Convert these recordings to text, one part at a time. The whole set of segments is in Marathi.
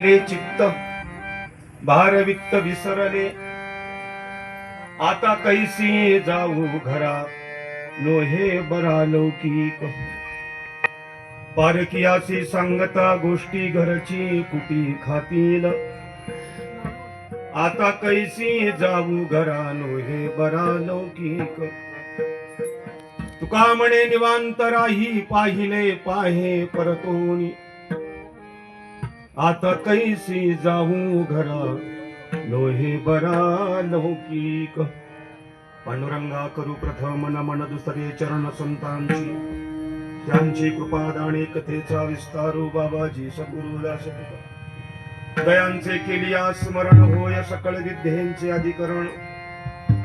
रे चित्त भारवित्त विसरले, आता कैसी जाऊ घरा, लोहे बरा लौकिक. पारकियासी सांगता गोष्टी घरची कुटी खातील, आता कैसी जाऊ घरा, लोहे बरा लौकिक. तुका म्हणे निवांत राही, पाहिले पाहे परतोनी, आता कैसी जाऊ घरा, लोहे बरा लौकिक. पांडुरंगा करू प्रथम नमन, दुसरे चरण संतांची, त्यांची कृपा दाणे कथेचा विस्तारू, बाबाजी सद्गुरुदास दयांचे केलिया स्मरण, होय सकळ विद्येंचे अधिकरण.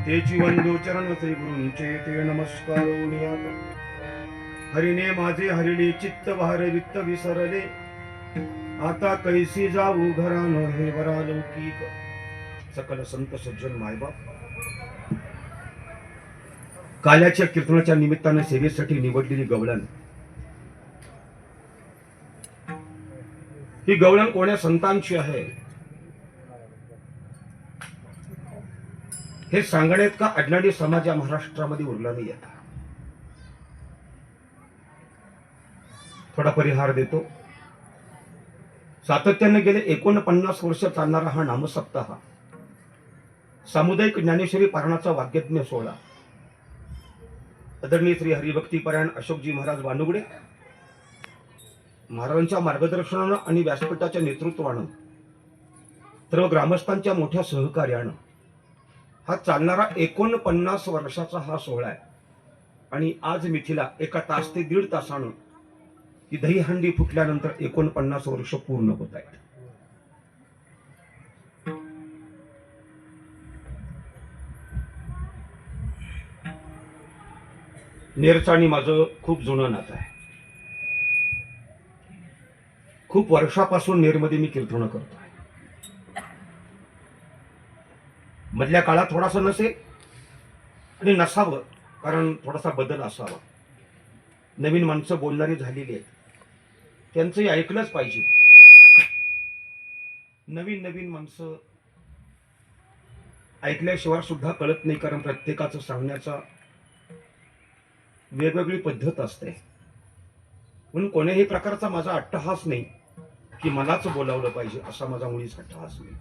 तेची वंदू चरण श्री गुरूंचे, ते नमस्कार. हरिने माझे हरिणे चित्त, भारवित्त विसरले, आता कैसी जाऊ घरा, लोहे बरा लौकिक. सकल संत सज्जन मायबाप, काल्याच्या कीर्तनाच्या निमित्ताने सेवेसाठी निवडलेली गवळण, ही गवळण कोण्या संतांची आहे हे सांगण्यात का अडनाडी समाज या महाराष्ट्रामध्ये उरला नाही आहे. थोडा परिहार देतो. सातत्याने गेले 49 वर्ष चालणारा हा नामसप्ताह, सामुदायिक ज्ञानेश्वरी पारणाचा वाग्यज्ञ सोहळा, आदरणीय श्री हरिभक्तीपरायण अशोकजी महाराज बानुगडे महाराजांच्या मार्गदर्शनानं आणि व्यासपीठाच्या नेतृत्वानं, सर्व ग्रामस्थांच्या मोठ्या सहकार्यानं हा चालणारा 49 वर्षाचा हा सोहळा आहे. आणि आज मिथिला 1 तास ते 1.5 तासानं ही दहीहंडी फुटल्यानंतर 49 वर्ष पूर्ण होत आहेत. नेरचं आणि माझं खूप जुनं नातं आहे. खूप वर्षापासून नेरमध्ये मी कीर्तन करतो आहे. मधल्या काळात थोडासा नसेल आणि नसावं, कारण थोडासा बदल असावा. नवीन माणसं बोलणारी झालेली आहेत, त्यांचंही ऐकलंच पाहिजे. नवीन माणसं ऐकल्याशिवाय सुद्धा कळत नाही, कारण प्रत्येकाचं सांगण्याचा वेगवेगळी पद्धत असते. म्हणून कोण्याही प्रकारचा माझा अट्टहास नाही की मलाच बोलावलं पाहिजे, असा माझा मुळीच अट्टहास नाही.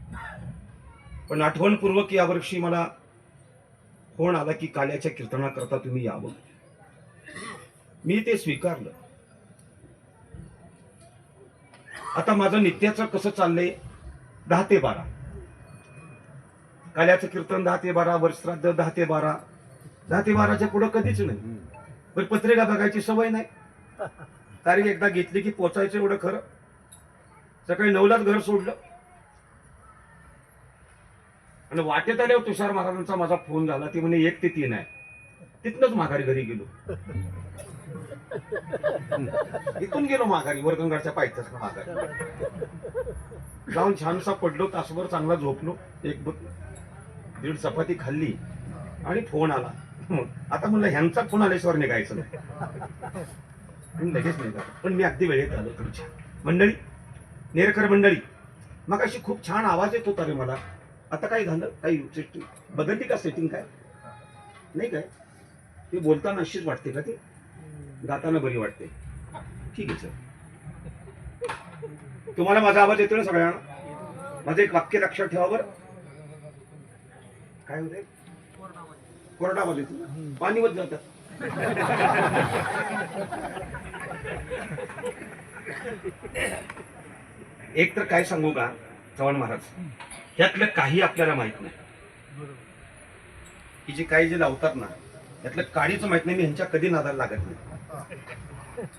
पण आठवणपूर्वक यावर्षी मला फोन आला की काल्याच्या कीर्तनाकरता तुम्ही यावं. मी ते स्वीकारलं. आता माझं नित्याचं कसं चाललंय, 10 ते 12 काल्याचं कीर्तन, 10 ते 12 वर्षश्राद्ध, 10 ते 12. 10 ते 12च्या पुढं कधीच नाही. पण पत्रिका बघायची सवय नाही. तारीख एकदा घेतली की पोचायचं एवढं खरं. सकाळी 9लाच घर सोडलं आणि वाटेत आल्यावर तुषार महाराजांचा माझा फोन झाला. ती म्हणे 1 ते 3 आहे. तिथनच माघारी घरी गेलो. इथून गेलो माघारी, वर्धनगडच्या पायथ्याच माघारी जाऊन छानसा पडलो, तासभर चांगला झोपलो, 1-1.5 चपाती खाल्ली आणि फोन आला. आता म्हणलं ह्यांचा फोन आल्याशिवाय निघायचं नाही, लगेच निघा. पण मी अगदी वेळेत आलो. तुमच्या मंडळी, नेरकर मंडळी, मग अशी खूप छान आवाज येत होता रे मला. आता काय झालं, काही सेटिंग बदलली का? सेटिंग काय नाही, काय ते बोलताना अशीच वाटते का? ते गाताना बरी वाटते. ठीक आहे सर, तुम्हाला माझा आवाज येतो ना सगळ्यांना? माझं एक वाक्य लक्षात ठेवा बरं. काय होते? कोरडा आवाज येतो, पाणी वर जातात. एक तर काय सांगू का चव्हाण महाराज, त्यातलं काही आपल्याला माहित नाही. की जे काही जे लावतात ना, त्यातलं काळीच माहित नाही. मी ह्यांच्या कधी नादाला लागत नाही,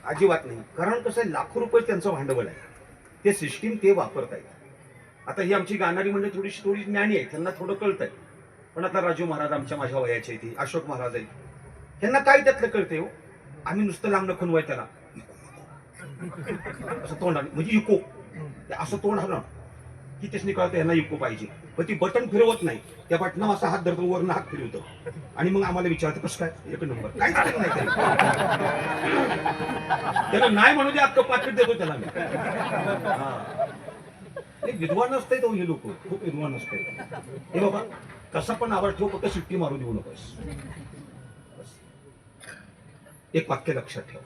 अजिबात नाही. कारण कसं आहे, लाखो रुपये त्यांचं भांडवल आहे. ते सिस्टीम ते वापरतायत. आता ही आमची गाणारी म्हणजे थोडी ज्ञानी आहे, त्यांना थोडं कळतंय. पण आता राजू महाराज आमच्या माझ्या वयाचे आहेत, अशोक महाराज आहेत, त्यांना काय त्यातलं कळतंय हो. आम्ही नुसतं लांब नखून वय त्याला असं तोंड, म्हणजे इको असं तोंड हलवणं की त्याने कळतं यांना इको पाहिजे. पण ती बटन फिरवत नाही, त्या बटना असा हात धरतो, वरनं हात फिरवतो आणि मग आम्हाला विचारतं कसं काय, 1 नंबर. काहीच नाही त्याला नाही म्हणू दे, अख्खं पाकिट देतो त्याला मी. एक विद्वान असते तो हे लोक खूप विद्वान असते. हे बाबा कसा पण आवाज ठेव, फक्त शिट्टी मारू देऊ नकोस. एक वाक्य लक्षात ठेव.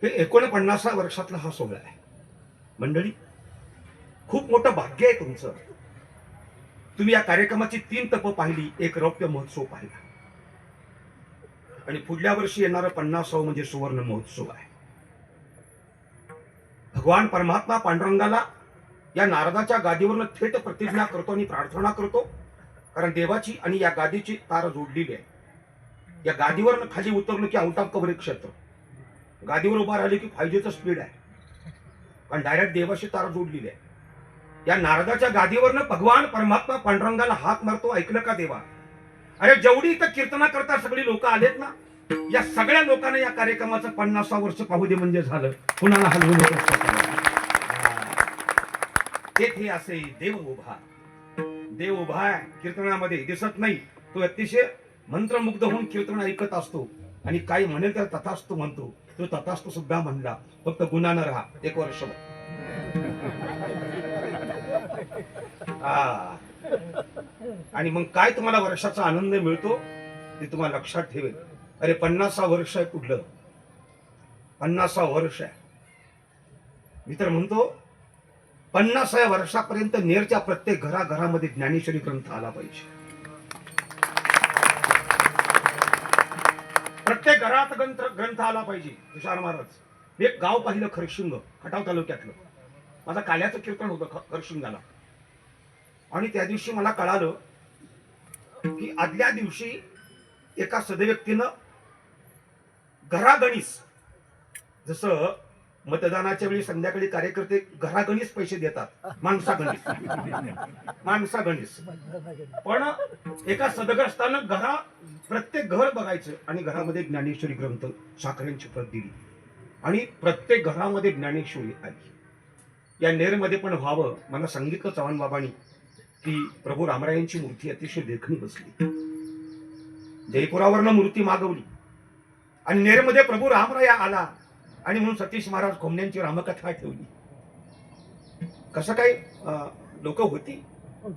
हे 49 वर्षातला हा सोहळा आहे मंडळी. खूप मोठं भाग्य आहे तुमचं. तुम्ही या कार्यक्रमाची 3 तप पाहिली, एक रौप्य महोत्सव पाहिला आणि पुढल्या वर्षी येणारं 50 म्हणजे सुवर्ण महोत्सव आहे. भगवान परमात्मा पांडुरंगाला या नारदाच्या गादीवरनं थेट प्रतिज्ञा करतो आणि प्रार्थना करतो, कारण देवाची आणि या गादीची तार जोडलेली आहे. या गादीवरनं खाली उतरलो की आउट ऑफ कव्हरेज क्षेत्र, गादीवर उभा राहिले की 5Gचं स्पीड आहे, कारण डायरेक्ट देवाशी तार जोडलेली आहे. या नारदाच्या गादीवरनं भगवान परमात्मा पांडुरंगाला हाक मारतो, ऐकलं का देवा? अरे जेवढी इथं कीर्तना करता सगळी लोक आलेत ना, या सगळ्या लोकांना या कार्यक्रमाचं 50 वर्ष पाहू दे म्हणजे झालं. कुणाला हलवू नको. तेथे असे देव उभा, देव उभा आहे कीर्तनामध्ये, दिसत नाही. तो अतिशय मंत्रमुग्ध होऊन कीर्तन ऐकत असतो आणि काही म्हणेल तर तथास्तु म्हणतो. तो तथास्तु सुद्धा म्हणला, फक्त गुणानं राहा 1 वर्ष. आणि मग काय तुम्हाला वर्षाचा आनंद मिळतो ते तुम्हाला लक्षात ठेवेल. अरे 50 वर्ष आहे, कुठलं 50 वर्ष आहे. मी तर म्हणतो 50 वर्षापर्यंत नेरच्या प्रत्येक घराघरामध्ये ज्ञानेश्वरी ग्रंथ आला पाहिजे. प्रत्येक घरात ग्रंथ आला पाहिजे. तुषार महाराज एक गाव पाहिलं, खरशिंग, खटाव तालुक्यातलं. माझा काल्याचं कीर्तन होतं खरशिंगाला आणि त्या दिवशी मला कळालं की आदल्या दिवशी एका सदव्यक्तीनं घरागणीस, जसं मतदानाच्या वेळी संध्याकाळी कार्यकर्ते घरागणीस पैसे देतात, माणसागणीस, पण एका सदग्रस्तानं प्रत्येक घर बघायचं आणि घरामध्ये ज्ञानेश्वरी ग्रंथ साखरेंची प्रत दिली आणि प्रत्येक घरामध्ये ज्ञानेश्वरी आली. या नेरमध्ये पण व्हावं. मला सांगितलं चव्हाण बाबांनी की प्रभू रामरायांची मूर्ती अतिशय देखणी बसली. जयपुरावरनं मूर्ती मागवली आणि नेरमध्ये प्रभू रामराया आला आणि म्हणून सतीश महाराज खोमण्यांची रामकथा ठेवली. कसं काय लोक होती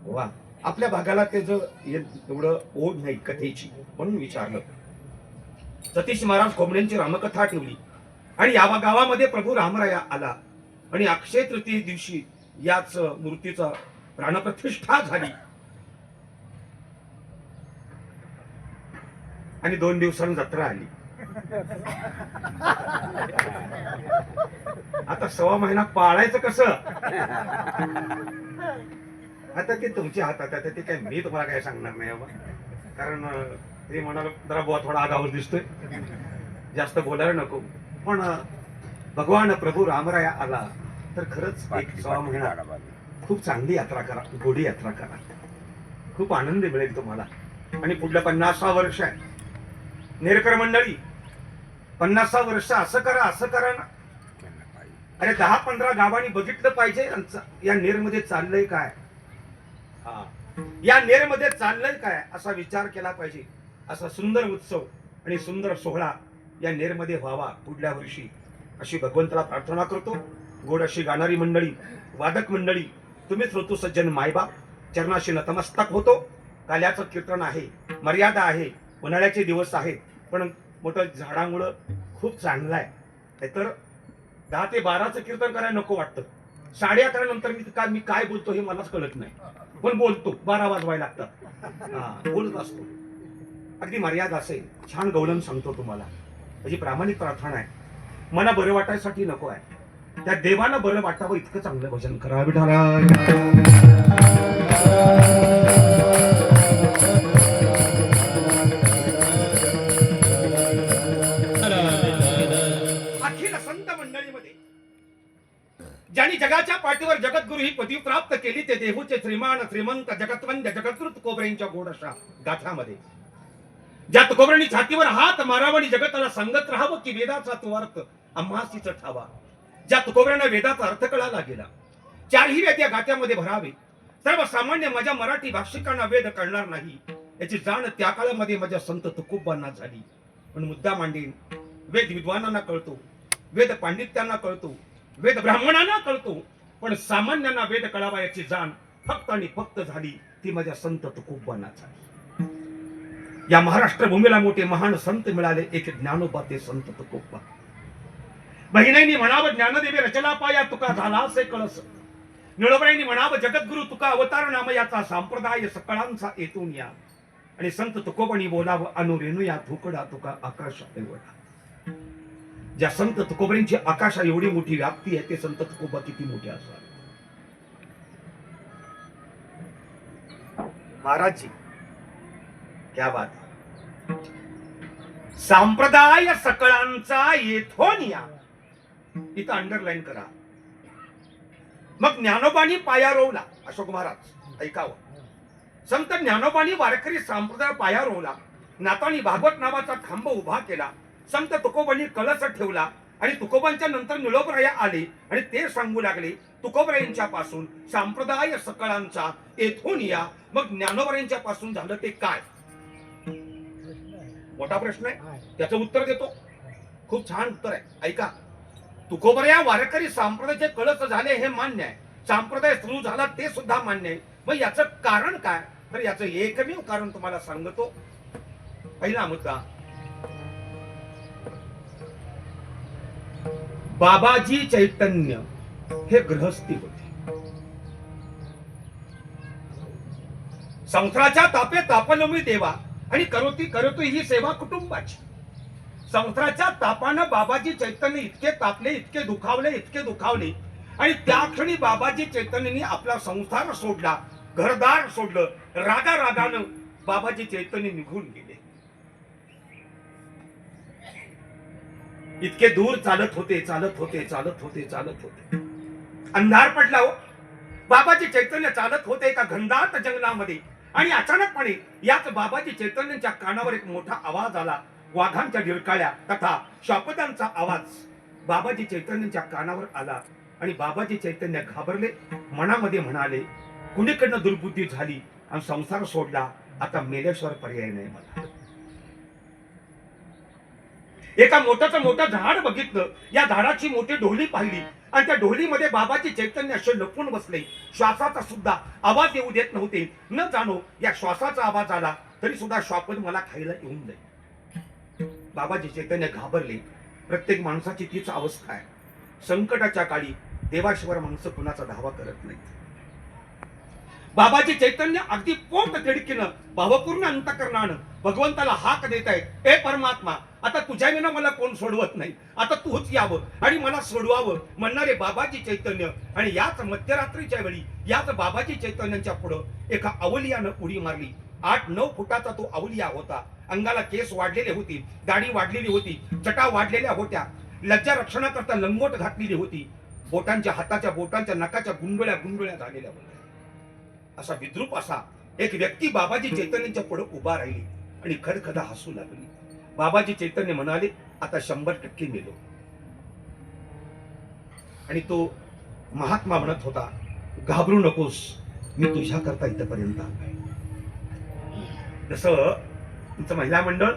वा. आपल्या भागाला त्याचं एवढं ओढ नाही कथेची, म्हणून विचारलं. सतीश महाराज खोमण्यांची रामकथा ठेवली आणि या गावामध्ये प्रभू रामराया आला आणि अक्षय तृतीये दिवशी याच मूर्तीचा प्राणप्रतिष्ठा झाली आणि 2 दिवसांनी जत्रा आली. आता 1.25 महिना पाळायचं कसं? आता ते तुमच्या हातात आहे. ते काय मी तुम्हाला काय सांगणार नाही बाबा, कारण ते म्हणाल जरा बुवा थोडा आगावर दिसतोय, जास्त बोलायला नको. पण भगवान प्रभू रामराया आला तर खरंच 1.25 महिना खूप चांगली यात्रा करा, गोडी यात्रा करा, खूप आनंद मिळेल तुम्हाला. आणि पुढलं 50 वर्ष आहे नेरकर मंडळी. 50 वर्ष असं करा ना. अरे 10-15 गावांनी बघितलं पाहिजे या नेरमध्ये चाललंय काय, या नेरमध्ये चाललंय काय असा विचार केला पाहिजे. असा सुंदर उत्सव आणि सुंदर सोहळा या नेरमध्ये व्हावा पुढल्या वर्षी अशी भगवंताला प्रार्थना करतो. गोड अशी गाणारी मंडळी, वादक मंडळी, तुम्ही श्रोतू सज्जन मायबाप चरणाशी नतमस्तक होतो. काल्याचं कीर्तन आहे, मर्यादा आहे, उन्हाळ्याचे दिवस आहेत, पण मोठं झाडामुळं खूप चांगलं आहे. तर 10 ते 12चं कीर्तन करायला नको वाटतं. 11:30 नंतर मी काय बोलतो हे मलाच कळत नाही, पण बोलतो. 12 वाजवायला लागतात, बोलत असतो. अगदी मर्यादा असेल. छान गवळण सांगतो तुम्हाला, माझी प्रामाणिक प्रार्थना आहे. मला बरं वाटायसाठी नको आहे, त्या देवाला बरं वाटावं इतकं चांगलं भजन करा. अखिल संत मंडळीमध्ये ज्यांनी जगाच्या पाठीवर जगद्गुरु ही पदवी प्राप्त केली ते देहूचे श्रीमान श्रीमंत जगतवंद्य जगत्कृत कोबरेंच्या गोडशा गाथामध्ये ज्या तुकोबरांनी छातीवर हात मारावा आणि जगताला सांगत राहावं की वेदाचा तो अर्थ आम्हासीच ठावा. ज्या तुकोबरांना वेदाचा अर्थ कळाला गेला, 4ही वेद या गात्यामध्ये भरावे. सर्वसामान्य माझ्या मराठी भाषिकांना वेद कळणार नाही याची जाण त्या काळामध्ये माझ्या संत तुकोबांना झाली. पण मुद्दा मांडीन, वेद विद्वानांना कळतो, वेद पांडित्यांना कळतो, वेद ब्राह्मणांना कळतो, पण सामान्यांना वेद कळावा याची जाण फक्त आणि फक्त झाली ती माझ्या संत तुकोबांना झाली. या महाराष्ट्र भूमीला मोठे महान संत मिळाले, एक ज्ञानोबा ते संत तुकोबा. बहिणींनी म्हणावं ज्ञानदेवी रचना पाया तुका झाला असे कळस. निळवराईंनी म्हणावं जगद्गुरु तुका अवतार नाम याचा संप्रदाय सकळांचा येतून या. आणि संत तुकोबांनी बोलावं अनुरेणू या धुकडा तुका आकाश एवढा. ज्या संत तुकोबांची आकाशा एवढी मोठी व्याप्ती आहे ते संत तुकोबा किती मोठे असणार. महाराज जी क्या बात. संप्रदाय सकळांचा येथून या, इथं अंडरलाईन करा. मग ज्ञानोबानी पाया रोवला. अशोक महाराज ऐकावं. संत ज्ञानोबानी वारकरी संप्रदाय पाया रोवला. नातानी भागवत नावाचा खांब उभा केला. संत तुकोबांनी कलश ठेवला आणि तुकोबांच्या नंतर निळोबराया आले आणि ते सांगू लागले तुकोबरायांच्या पासून संप्रदाय सकळांचा येथून या. मग ज्ञानोबरायांच्या पासून झालं ते काय? मोठा प्रश्न आहे, त्याचं उत्तर देतो. खूप छान उत्तर आहे, ऐका. तुकोबराया वारकरी संप्रदायाचे कळस झाले हे मान्य आहे. संप्रदाय सुरू झाला ते सुद्धा मान्य आहे. मग याचं कारण काय? तर याचं एकमेव कारण तुम्हाला सांगतो. पहिला मुद्दा, बाबाजी चैतन्य हे गृहस्थी होते. संसाराच्या तापे तापलो मी देवा आणि करोती ही सेवा कुटुंबाची. संसाराच्या तापानं बाबाजी चैतन्य इतके तापले, इतके दुखावले आणि त्या क्षणी बाबाजी चैतन्यांनी आपला संसार सोडला, घरदार सोडलं. रागानं बाबाजी चैतन्य निघून गेले. इतके दूर चालत होते. अंधार पडला हो. बाबाजी चैतन्य चालत होते एका घनदाट जंगलामध्ये आणि अचानकपणे याच बाबाजी चैतन्यांच्या कानावर एक मोठा आवाज आला. वाघांच्या गिरकाळ्या तथा शापदांचा आवाज बाबाजी चैतन्यांच्या कानावर आला आणि बाबाजी चैतन्य घाबरले. मनामध्ये म्हणाले कुणीकडनं दुर्बुद्धी झाली आणि संसार सोडला, आता मेल्याशिवाय पर्याय नाही मला. एका मोठं झाड बघितलं. या झाडाची मोठी ढोली पाहिली आणि त्या ढोलीमध्ये बाबाजी चैतन्य असे लपून बसले. श्वासाचा सुद्धा आवाज येऊ देत नव्हते. न जाणो या श्वासाचा आवाज आला तरी सुद्धा श्वापद मला खायला येऊन जाईल. बाबाजी चैतन्य घाबरले. प्रत्येक माणसाची तीच अवस्था आहे. संकटाच्या काळी देवाशिवाय माणसं कुणाचा धावा करत नाही. बाबाजी चैतन्य अगदी पोट तिडकीनं भावपूर्ण अंतकरणानं भगवंताला हाक देत आहेत, हे परमात्मा आता तुझ्या विना मला कोण सोडवत नाही, आता तूच यावं आणि मला सोडवावं म्हणणारे बाबाजी चैतन्य. आणि याच मध्यरात्रीच्या वेळी याच बाबाजी चैतन्यांच्या पुढं एका अवलियानं उडी मारली. 8-9 फुटाचा तो अवलिया होता. अंगाला केस वाढलेले होती, दाढी वाढलेली होती, चटा वाढलेल्या होत्या, लज्जा रक्षणाकरता लंगोट घातलेली होती, बोटांच्या हाताच्या बोटांच्या नकाच्या गुंडोळ्या झालेल्या होत्या. असा विद्रूप असा एक व्यक्ती बाबाजी चैतन्यांच्या पुढे उभा राहिली आणि खदखदा हसू लागली. बाबाजी चैतन्य म्हणाले आता 100% मेलो. आणि तो महात्मा म्हणत होता घाबरू नकोस, मी तुझ्या करता इथपर्यंत आलोय. जसं तुमचं महिला मंडळ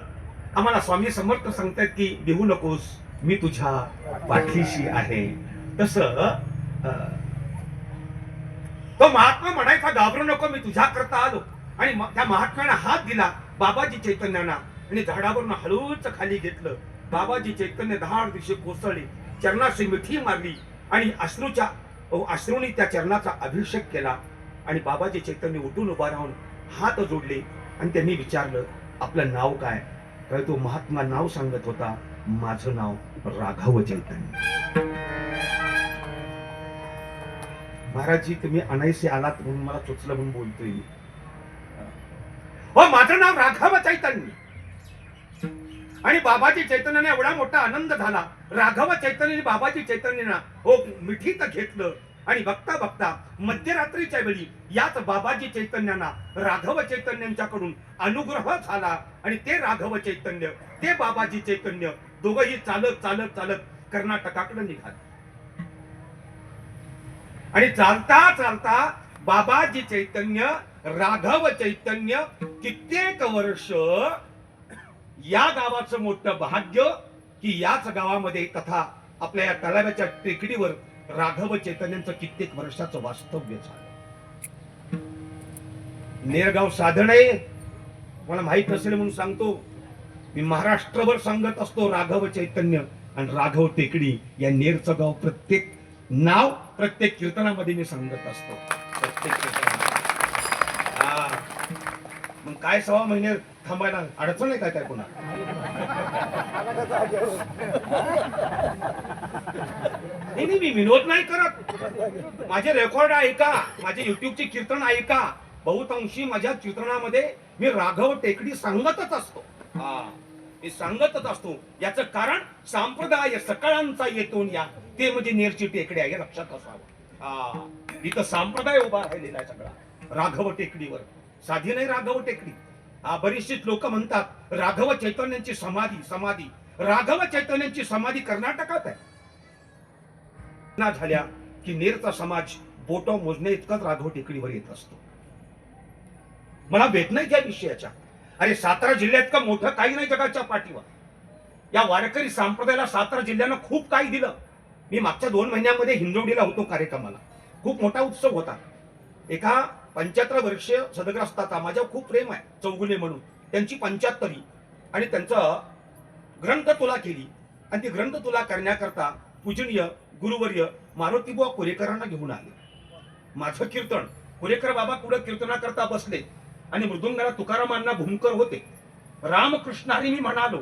आम्हाला स्वामी समर्थ सांगतात की भिवू नकोस, मी तुझ्या पाठीशी आहे, तसं तो महात्मा म्हणायचा घाबरू नको, मी तुझ्या करता आलो. आणि त्या महात्म्याने हात दिला बाबाजी चैतन्यांना आणि झाडावरून हळूच खाली घेतलं. बाबाजी चैतन्य धाड दिशे कोसळले, चरणाशी मिठी मारली आणि अश्रूंनी त्या चरणाचा अभिषेक केला. आणि बाबाजी चैतन्य उठून उभा राहून हात जोडले आणि त्यांनी विचारलं आपलं नाव काय? तर तो महात्मा नाव सांगत होता, माझं नाव राघव चैतन्य. महाराजजी तुम्ही अनायसे आलात म्हणून मला चुचलं म्हणून बोलतोय मी. हो माझं नाव राघव चैतन्य. आणि बाबाजी चैतन्याने एवढा मोठा आनंद झाला. राघव चैतन्याने बाबाजी चैतन्यांना हो मिठीत घेतलं आणि बघता बघता मध्यरात्रीच्या वेळी याच बाबाजी चैतन्यांना राघव चैतन्यांच्याकडून अनुग्रह झाला. आणि ते राघव चैतन्य ते बाबाजी चैतन्य दोघंही चालत कर्नाटकाकडे निघाले. आणि चालता बाबाजी चैतन्य राघव चैतन्य कित्येक वर्ष या गावाचं मोठं भाग्य की याच गावामध्ये तथा आपल्या या तलावाच्या टेकडीवर राघव चैतन्यांचं कित्येक वर्षाचं वास्तव्य झालं. नेरगाव साधन आहे, मला माहित नसेल म्हणून सांगतो. मी महाराष्ट्रभर सांगत असतो राघव चैतन्य आणि राघव टेकडी या नेरचं गाव प्रत्येक नाव प्रत्येक कीर्तनामध्ये मी सांगत असतो. प्रत्येक कीर्तनामध्ये. मग काय 6 महिने थांबायला अडचण आहे काय कोणा? नाही मी विनोद नाही करत. माझे रेकॉर्ड ऐका, माझे युट्यूबचे कीर्तन ऐका. बहुतांशी माझ्या कीर्तनामध्ये मी राघव टेकडी सांगतच असतो. मी सांगतच असतो. याचं कारण संप्रदाय सकाळांचा येतो या, ते म्हणजे नेरची टेकडी आहे, लक्षात असावं. इथं संप्रदाय उभा राहिलेला आहे सगळा राघव टेकडीवर. साधी नाही राघव टेकडी. बरीचशी लोक म्हणतात राघव चैतन्यांची समाधी समाधी. राघव चैतन्यांची समाधी कर्नाटकात आहे. ना झाल्या की नेरचा समाज बोटो मोजणे इतकाच राघव टेकडीवर येत असतो. मला भेट नाही त्या विषयाच्या. अरे सातारा जिल्ह्यात का मोठं काही नाही जगाच्या पाठीवर. या वारकरी संप्रदायाला सातारा जिल्ह्यानं खूप काही दिलं. मी मागच्या 2 महिन्यामध्ये हिंजवडीला होतो कार्यक्रमाला. खूप मोठा उत्सव होता. एका 75 वर्षीय सदग्रस्ताचा माझ्यावर खूप प्रेम आहे, चौगुले म्हणून. त्यांची 75वी आणि त्यांचं ग्रंथ तुला केली. आणि ती ग्रंथ तुला करण्याकरता पूजनीय गुरुवर्य मारुतीबुवा कोरेकरांना घेऊन आले. माझं कीर्तन कोरेकर बाबा पुढे कीर्तनाकरता बसले आणि मृदुंगाला तुकारामांना भूमकर होते. रामकृष्ण हरी मी म्हणालो.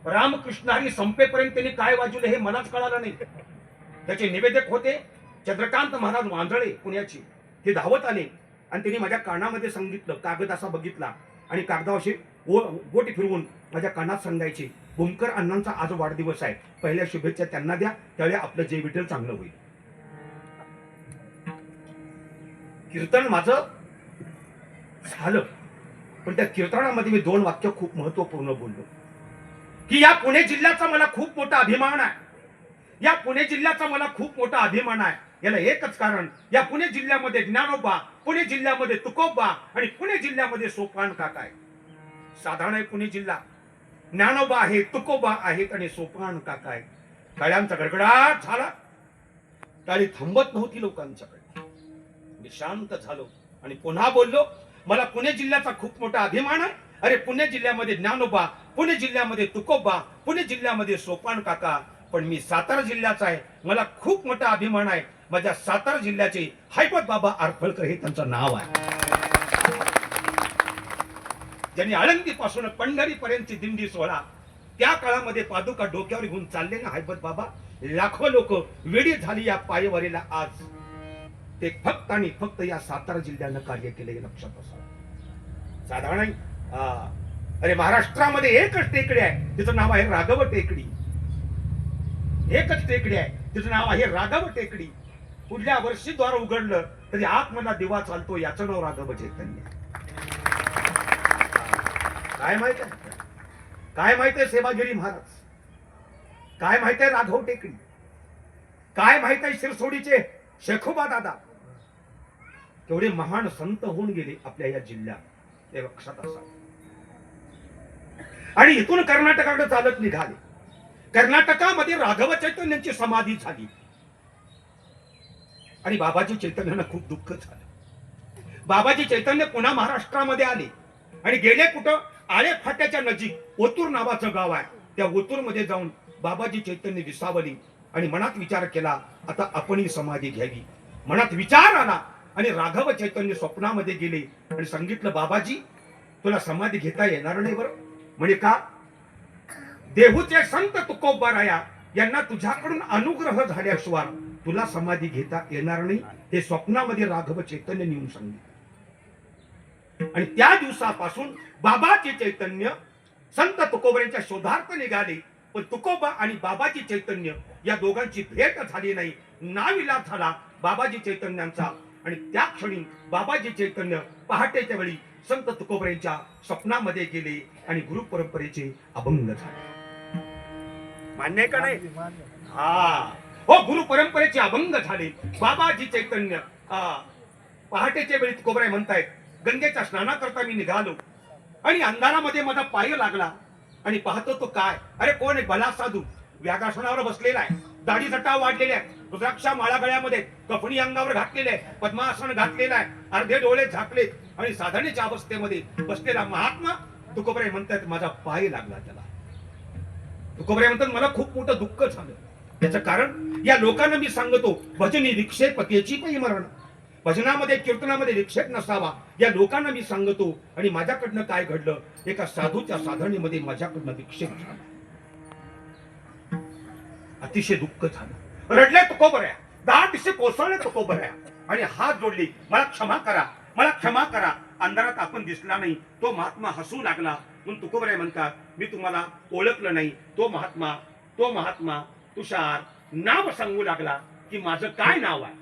रामकृष्ण हरी संपेपर्यंत त्यांनी काय वाजवले हे मलाच कळालं नाही. त्याचे निवेदक होते चंद्रकांत महाराज वांजळे पुण्याचे. ते धावत आले आणि त्यांनी माझ्या कानामध्ये सांगितलं. कागद असा बघितला आणि कागदावशी गोटी फिरवून माझ्या कानात सांगायचे, भूमकर अण्णांचा आज वाढदिवस आहे, पहिल्या शुभेच्छा त्यांना द्या, त्यावेळी आपलं जय विठ्ठल चांगलं होईल. कीर्तन माझं झालं, पण त्या कीर्तनामध्ये मी 2 वाक्य खूप महत्वपूर्ण बोललो की या पुणे जिल्ह्याचा मला खूप मोठा अभिमान आहे. या पुणे जिल्ह्याचा मला खूप मोठा अभिमान आहे. याला एकच कारण, या पुणे जिल्ह्यामध्ये ज्ञानोबा, पुणे जिल्ह्यामध्ये तुकोबा आणि पुणे जिल्ह्यामध्ये सोपान काका आहे. साधारण आहे पुणे जिल्हा. ज्ञानोबा आहे, तुकोबा आहेत आणि सोपान काका आहे. टाळ्यांचा गडगडाट झाला. टाळी थांबत नव्हती लोकांच्याकडे. मी शांत झालो आणि पुन्हा बोललो, मला पुणे जिल्ह्याचा खूप मोठा अभिमान आहे. अरे पुणे जिल्ह्यामध्ये ज्ञानोबा, पुणे जिल्ह्यामध्ये तुकोबा, पुणे जिल्ह्यामध्ये सोपान काका, पण मी सातारा जिल्ह्याचा आहे. मला खूप मोठा अभिमान आहे. माझ्या सातारा जिल्ह्याचे हैबत बाबा आरफळकर हे त्यांचं नाव आहे. ज्यांनी आळंदी पासून पंढरी पर्यंतची दिंडी सोहळा त्या काळामध्ये पादुका डोक्यावर घेऊन चालले ना हैबत बाबा, लाखो लोक वेडी झाली या पायवारीला. आज ते फक्त आणि फक्त या सातारा जिल्ह्यानं कार्य केले, लक्षात असावं. साधारण अरे महाराष्ट्रामध्ये एकच टेकडी आहे, तिचं नाव आहे राघव टेकडी. एकच टेकडी आहे, तिचं नाव आहे राघव टेकडी. पुढल्या वर्षी द्वार उघडलं तरी आतमधला दिवा चालतो, याचं नाव राघव चैतन्य. काय माहित आहे? काय माहित आहे सेवागिरी महाराज? काय माहित आहे राघव टेकडी? काय माहित आहे शिरसोडीचे शेखोबा दादा? तेवढे महान संत होऊन गेले आपल्या या जिल्ह्यात, ते लक्षात असावं. आणि इथून कर्नाटकाकडे चालत निघाले. कर्नाटकामध्ये राघव चैतन्यांची समाधी झाली आणि बाबाजी चैतन्यांना खूप दुःख झालं. बाबाजी चैतन्य पुन्हा महाराष्ट्रामध्ये आले आणि गेले कुठं? आळे फाट्याच्या नजीक ओतूर नावाचं गाव आहे. त्या ओतूर मध्ये जाऊन बाबाजी चैतन्य विसावली आणि मनात विचार केला, आता आपणही समाधी घ्यावी. मनात विचार आला आणि राघव चैतन्य स्वप्नामध्ये गेले आणि सांगितलं, बाबाजी तुला समाधी घेता येणार नाही बरं. म्हणजे का? देहूचे संत तुकोबाराया यांना तुझ्याकडून अनुग्रह झाल्याशिवाय तुला समाधी घेता येणार नाही, हे स्वप्नामध्ये राघव चैतन्य नेऊन सांगितलं. आणि त्या दिवसापासून बाबाजी चैतन्य संत तुकोबारांच्या शोधार्थ निघाले. पण तुकोबा आणि बाबाजी चैतन्य या दोघांची भेट झाली नाही. नाविलाज झाला बाबाजी चैतन्यांचा. आणि त्या क्षणी बाबाजी चैतन्य पहाटेच्या वेळी संत तुकोबारांच्या स्वप्नामध्ये गेले आणि गुरु परंपरेचे अभंग झाले. मान्य का नाही? हो, गुरु परंपरेचे अभंग झाले. बाबाजी चैतन्य पहाटेच्या वेळी तुकोबाराय म्हणतायत, गंगेच्या स्नानाकरता मी निघालो आणि अंधारामध्ये माझा पाय लागला आणि पाहतो तो काय, अरे कोण आहे? भला साधू व्यागासनावर बसलेला आहे. दाढी जटा वाढलेल्या आहेत, रुद्राक्षा माळा गळ्यामध्ये, कफणी अंगावर घातलेले आहे, पद्मासन घातलेलं आहे, अर्धे डोळे झाकले आणि साधनेच्या अवस्थेमध्ये बसलेला महात्मा तुकोबराय म्हणतात माझा पाय लागला त्याला. तुकोबराय म्हणतात मला खूप मोठं दुःख झालं. त्याचं कारण या लोकांना मी सांगतो भजनी विक्षेपतेची पै मरण, भजनामध्ये कीर्तनामध्ये विक्षेप नसावा या लोकांना मी सांगतो. आणि माझ्याकडनं काय घडलं, एका साधूच्या साधनेमध्ये माझ्याकडनं विक्षेप झाला, अतिशय दुःख झालं. रडले तुकोबराया, 10 दिवशी कोसळले तुकोबराया आणि हात जोडले, मला क्षमा करा, मला क्षमा करा. अंधारात आपण दिसला नाही. तो महात्मा हसू लागला. म्हणून तुकोबराय म्हणतात मी तुम्हाला ओळखलं नाही. तो महात्मा तुषार नाव सांगू लागला की माझं काय नाव आहे.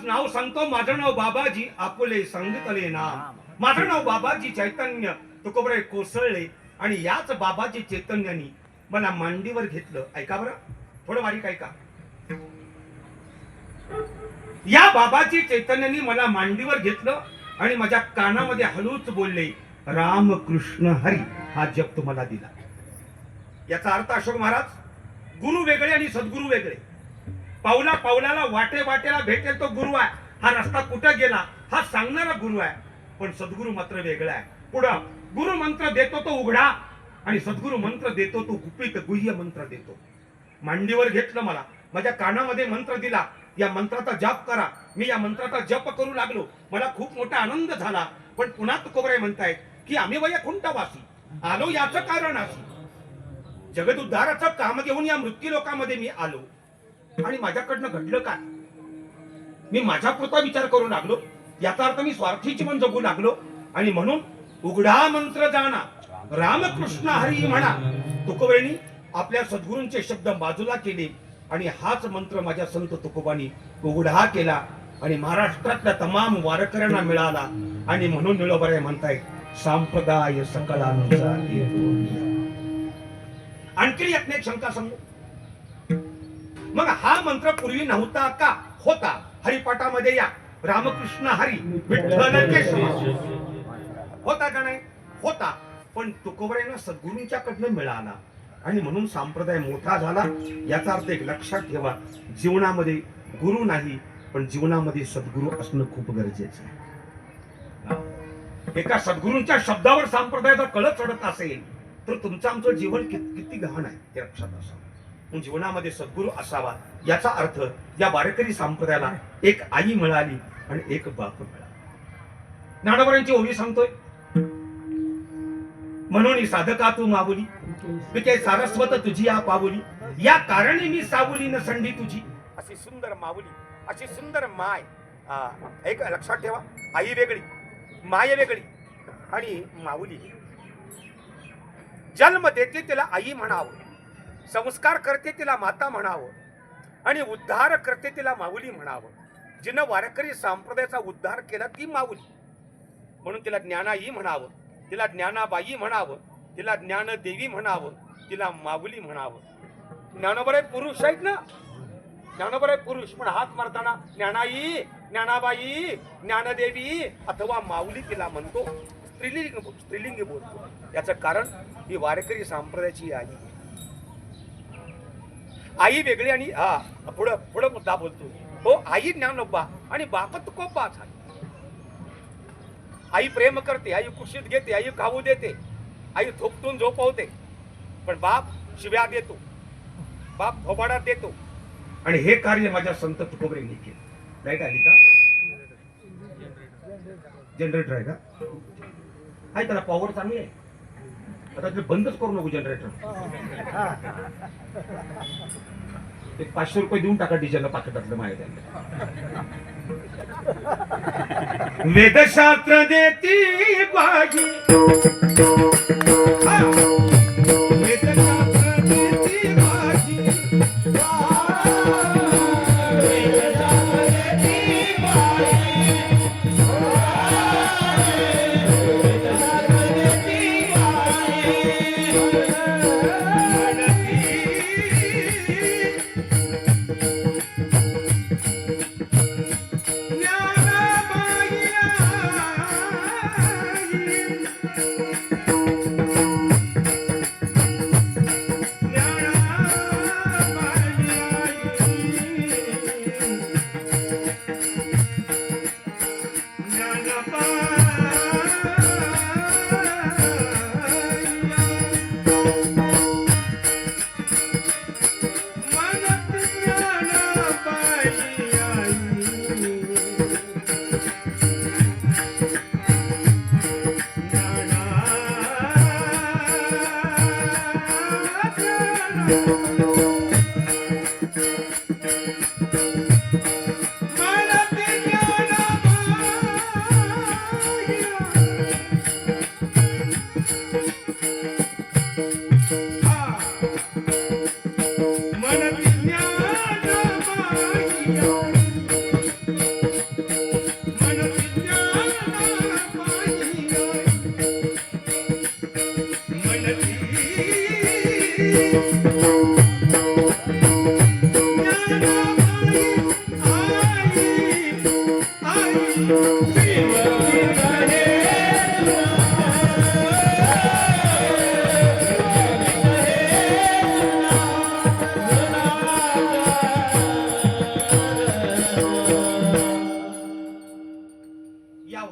नाव सांगतो माझं नाव बाबाजी आपुले सांगितले नाम, माझं नाव बाबाजी चैतन्य. तुकोबराय कोसळले आणि याच बाबाजी चैतन्यानी मला मांडीवर घेतलं. ऐका बरं, थोडं बारीक ऐका. या बाबाजी चैतन्यानी मला मांडीवर घेतलं आणि माझ्या कानामध्ये हळूच बोलले राम कृष्ण हरी हा जप तुम्हाला दिला. याचा अर्थ अशोक महाराज गुरु वेगळे आणि सद्गुरु वेगळे. पावला पावलाला वाटे वाटेला भेटेल तो गुरु आहे. हा रस्ता कुठे गेला हा सांगणारा गुरु आहे. पण सद्गुरु मात्र वेगळा आहे. पुढं गुरु मंत्र देतो तो उघडा आणि सद्गुरु मंत्र देतो तो गुपित गुह्य मंत्र देतो. मांडीवर घेतलं, मला माझ्या कानामध्ये मंत्र दिला, या मंत्राचा जप करा. मी या मंत्राचा जप करू लागलो. मला खूप मोठा आनंद झाला. पण पुन्हा तुकोबराय म्हणतायत की आम्ही वैकुंठवासी आलो याचं कारण असं जगत उद्धाराचं काम घेऊन या मृत्यू लोकांमध्ये मी आलो. आणि माझ्याकडनं घडलं काय, मी माझ्या पुरता विचार करू लागलो. याचा अर्थ मी स्वार्थी जीवन जगू लागलो. आणि म्हणून उघडा मंत्र जाणा रामकृष्ण हरी म्हणा. तुकोबरायांनी आपल्या सद्गुरूंचे शब्द बाजूला केले आणि हाच मंत्र माझ्या संत तुकोबांनी उघडा केला आणि महाराष्ट्रातल्या तमाम वारकऱ्यांना मिळाला. आणि म्हणून निळोबाराय म्हणतायत संप्रदाय सकलांचा आणखी एक शंका सांगू. मग हा मंत्र पूर्वी नव्हता का? होता. हरिपाठामध्ये या रामकृष्ण हरी विठ्ठल केशव होता का नाही? होता. पण तुकोबरायांना सद्गुरूंच्याकडनं मिळाला आणि म्हणून संप्रदाय मोठा झाला. याचा अर्थ एक लक्षात ठेवा, जीवनामध्ये गुरु नाही पण जीवनामध्ये सद्गुरू असणं खूप गरजेचं आहे. एका सद्गुरूंच्या शब्दावर संप्रदायाचा कळत चढत असेल तर तुमचं आमचं जीवन किती गहन आहे ते लक्षात असावं. जीवनामध्ये सद्गुरू असावा. याचा अर्थ या वारकरी संप्रदायाला एक आई मिळाली आणि एक बाप मिळाला. ज्ञानोबांची ओवी सांगतोय, म्हणून साधका तू माऊली विके सारस्वत तुझी या पाऊली, या कारणे मी सावली न संधी तुझी. अशी सुंदर माऊली, अशी सुंदर माय. एक लक्षात ठेवा, आई वेगळी, माय वेगळी आणि माऊली. जन्म देते तिला आई म्हणावं, संस्कार करते तिला माता म्हणावं आणि उद्धार करते तिला माऊली म्हणावं. जिनं वारकरी संप्रदायाचा उद्धार केला ती माऊली, म्हणून तिला ज्ञानाई म्हणावं, तिला ज्ञानाबाई म्हणावं, तिला ज्ञानदेवी म्हणावं, तिला माऊली म्हणावं. ज्ञानोबराय पुरुष आहेत ना, ज्ञानोबराय पुरुष, पण हात मारताना ज्ञानाई, ज्ञानाबाई, ज्ञानदेवी अथवा माऊली तिला म्हणतो. स्त्रीलिंगी बोलतो. याचं कारण ही वारकरी संप्रदायाची आई आहे. आई वेगळी आणि पुढं पुढं मुद्दा बोलतो. हो, आई ज्ञानोबा आणि बाप तुकोबा झाली. आई प्रेम करते, आई कुशीत घेते, आई खाऊ देते, आई थोपटून झोपवते, पण बाप शिव्या देतो, बाप थोबाडा देतो. आणि हे कार्य माझ्या संत तुकोबरेंनी केलं. लाईट आली का? जनरेटर आहे का? आहे, त्याला पॉवर चांगली आहे. आता ते बंदच करू नको जनरेटर. एक 500 रुपये देऊन टाका डिझेलला पाकिटातलं माहिती. वेदशास्त्र देती बाजी, वेदशास्त्र देती बाजी,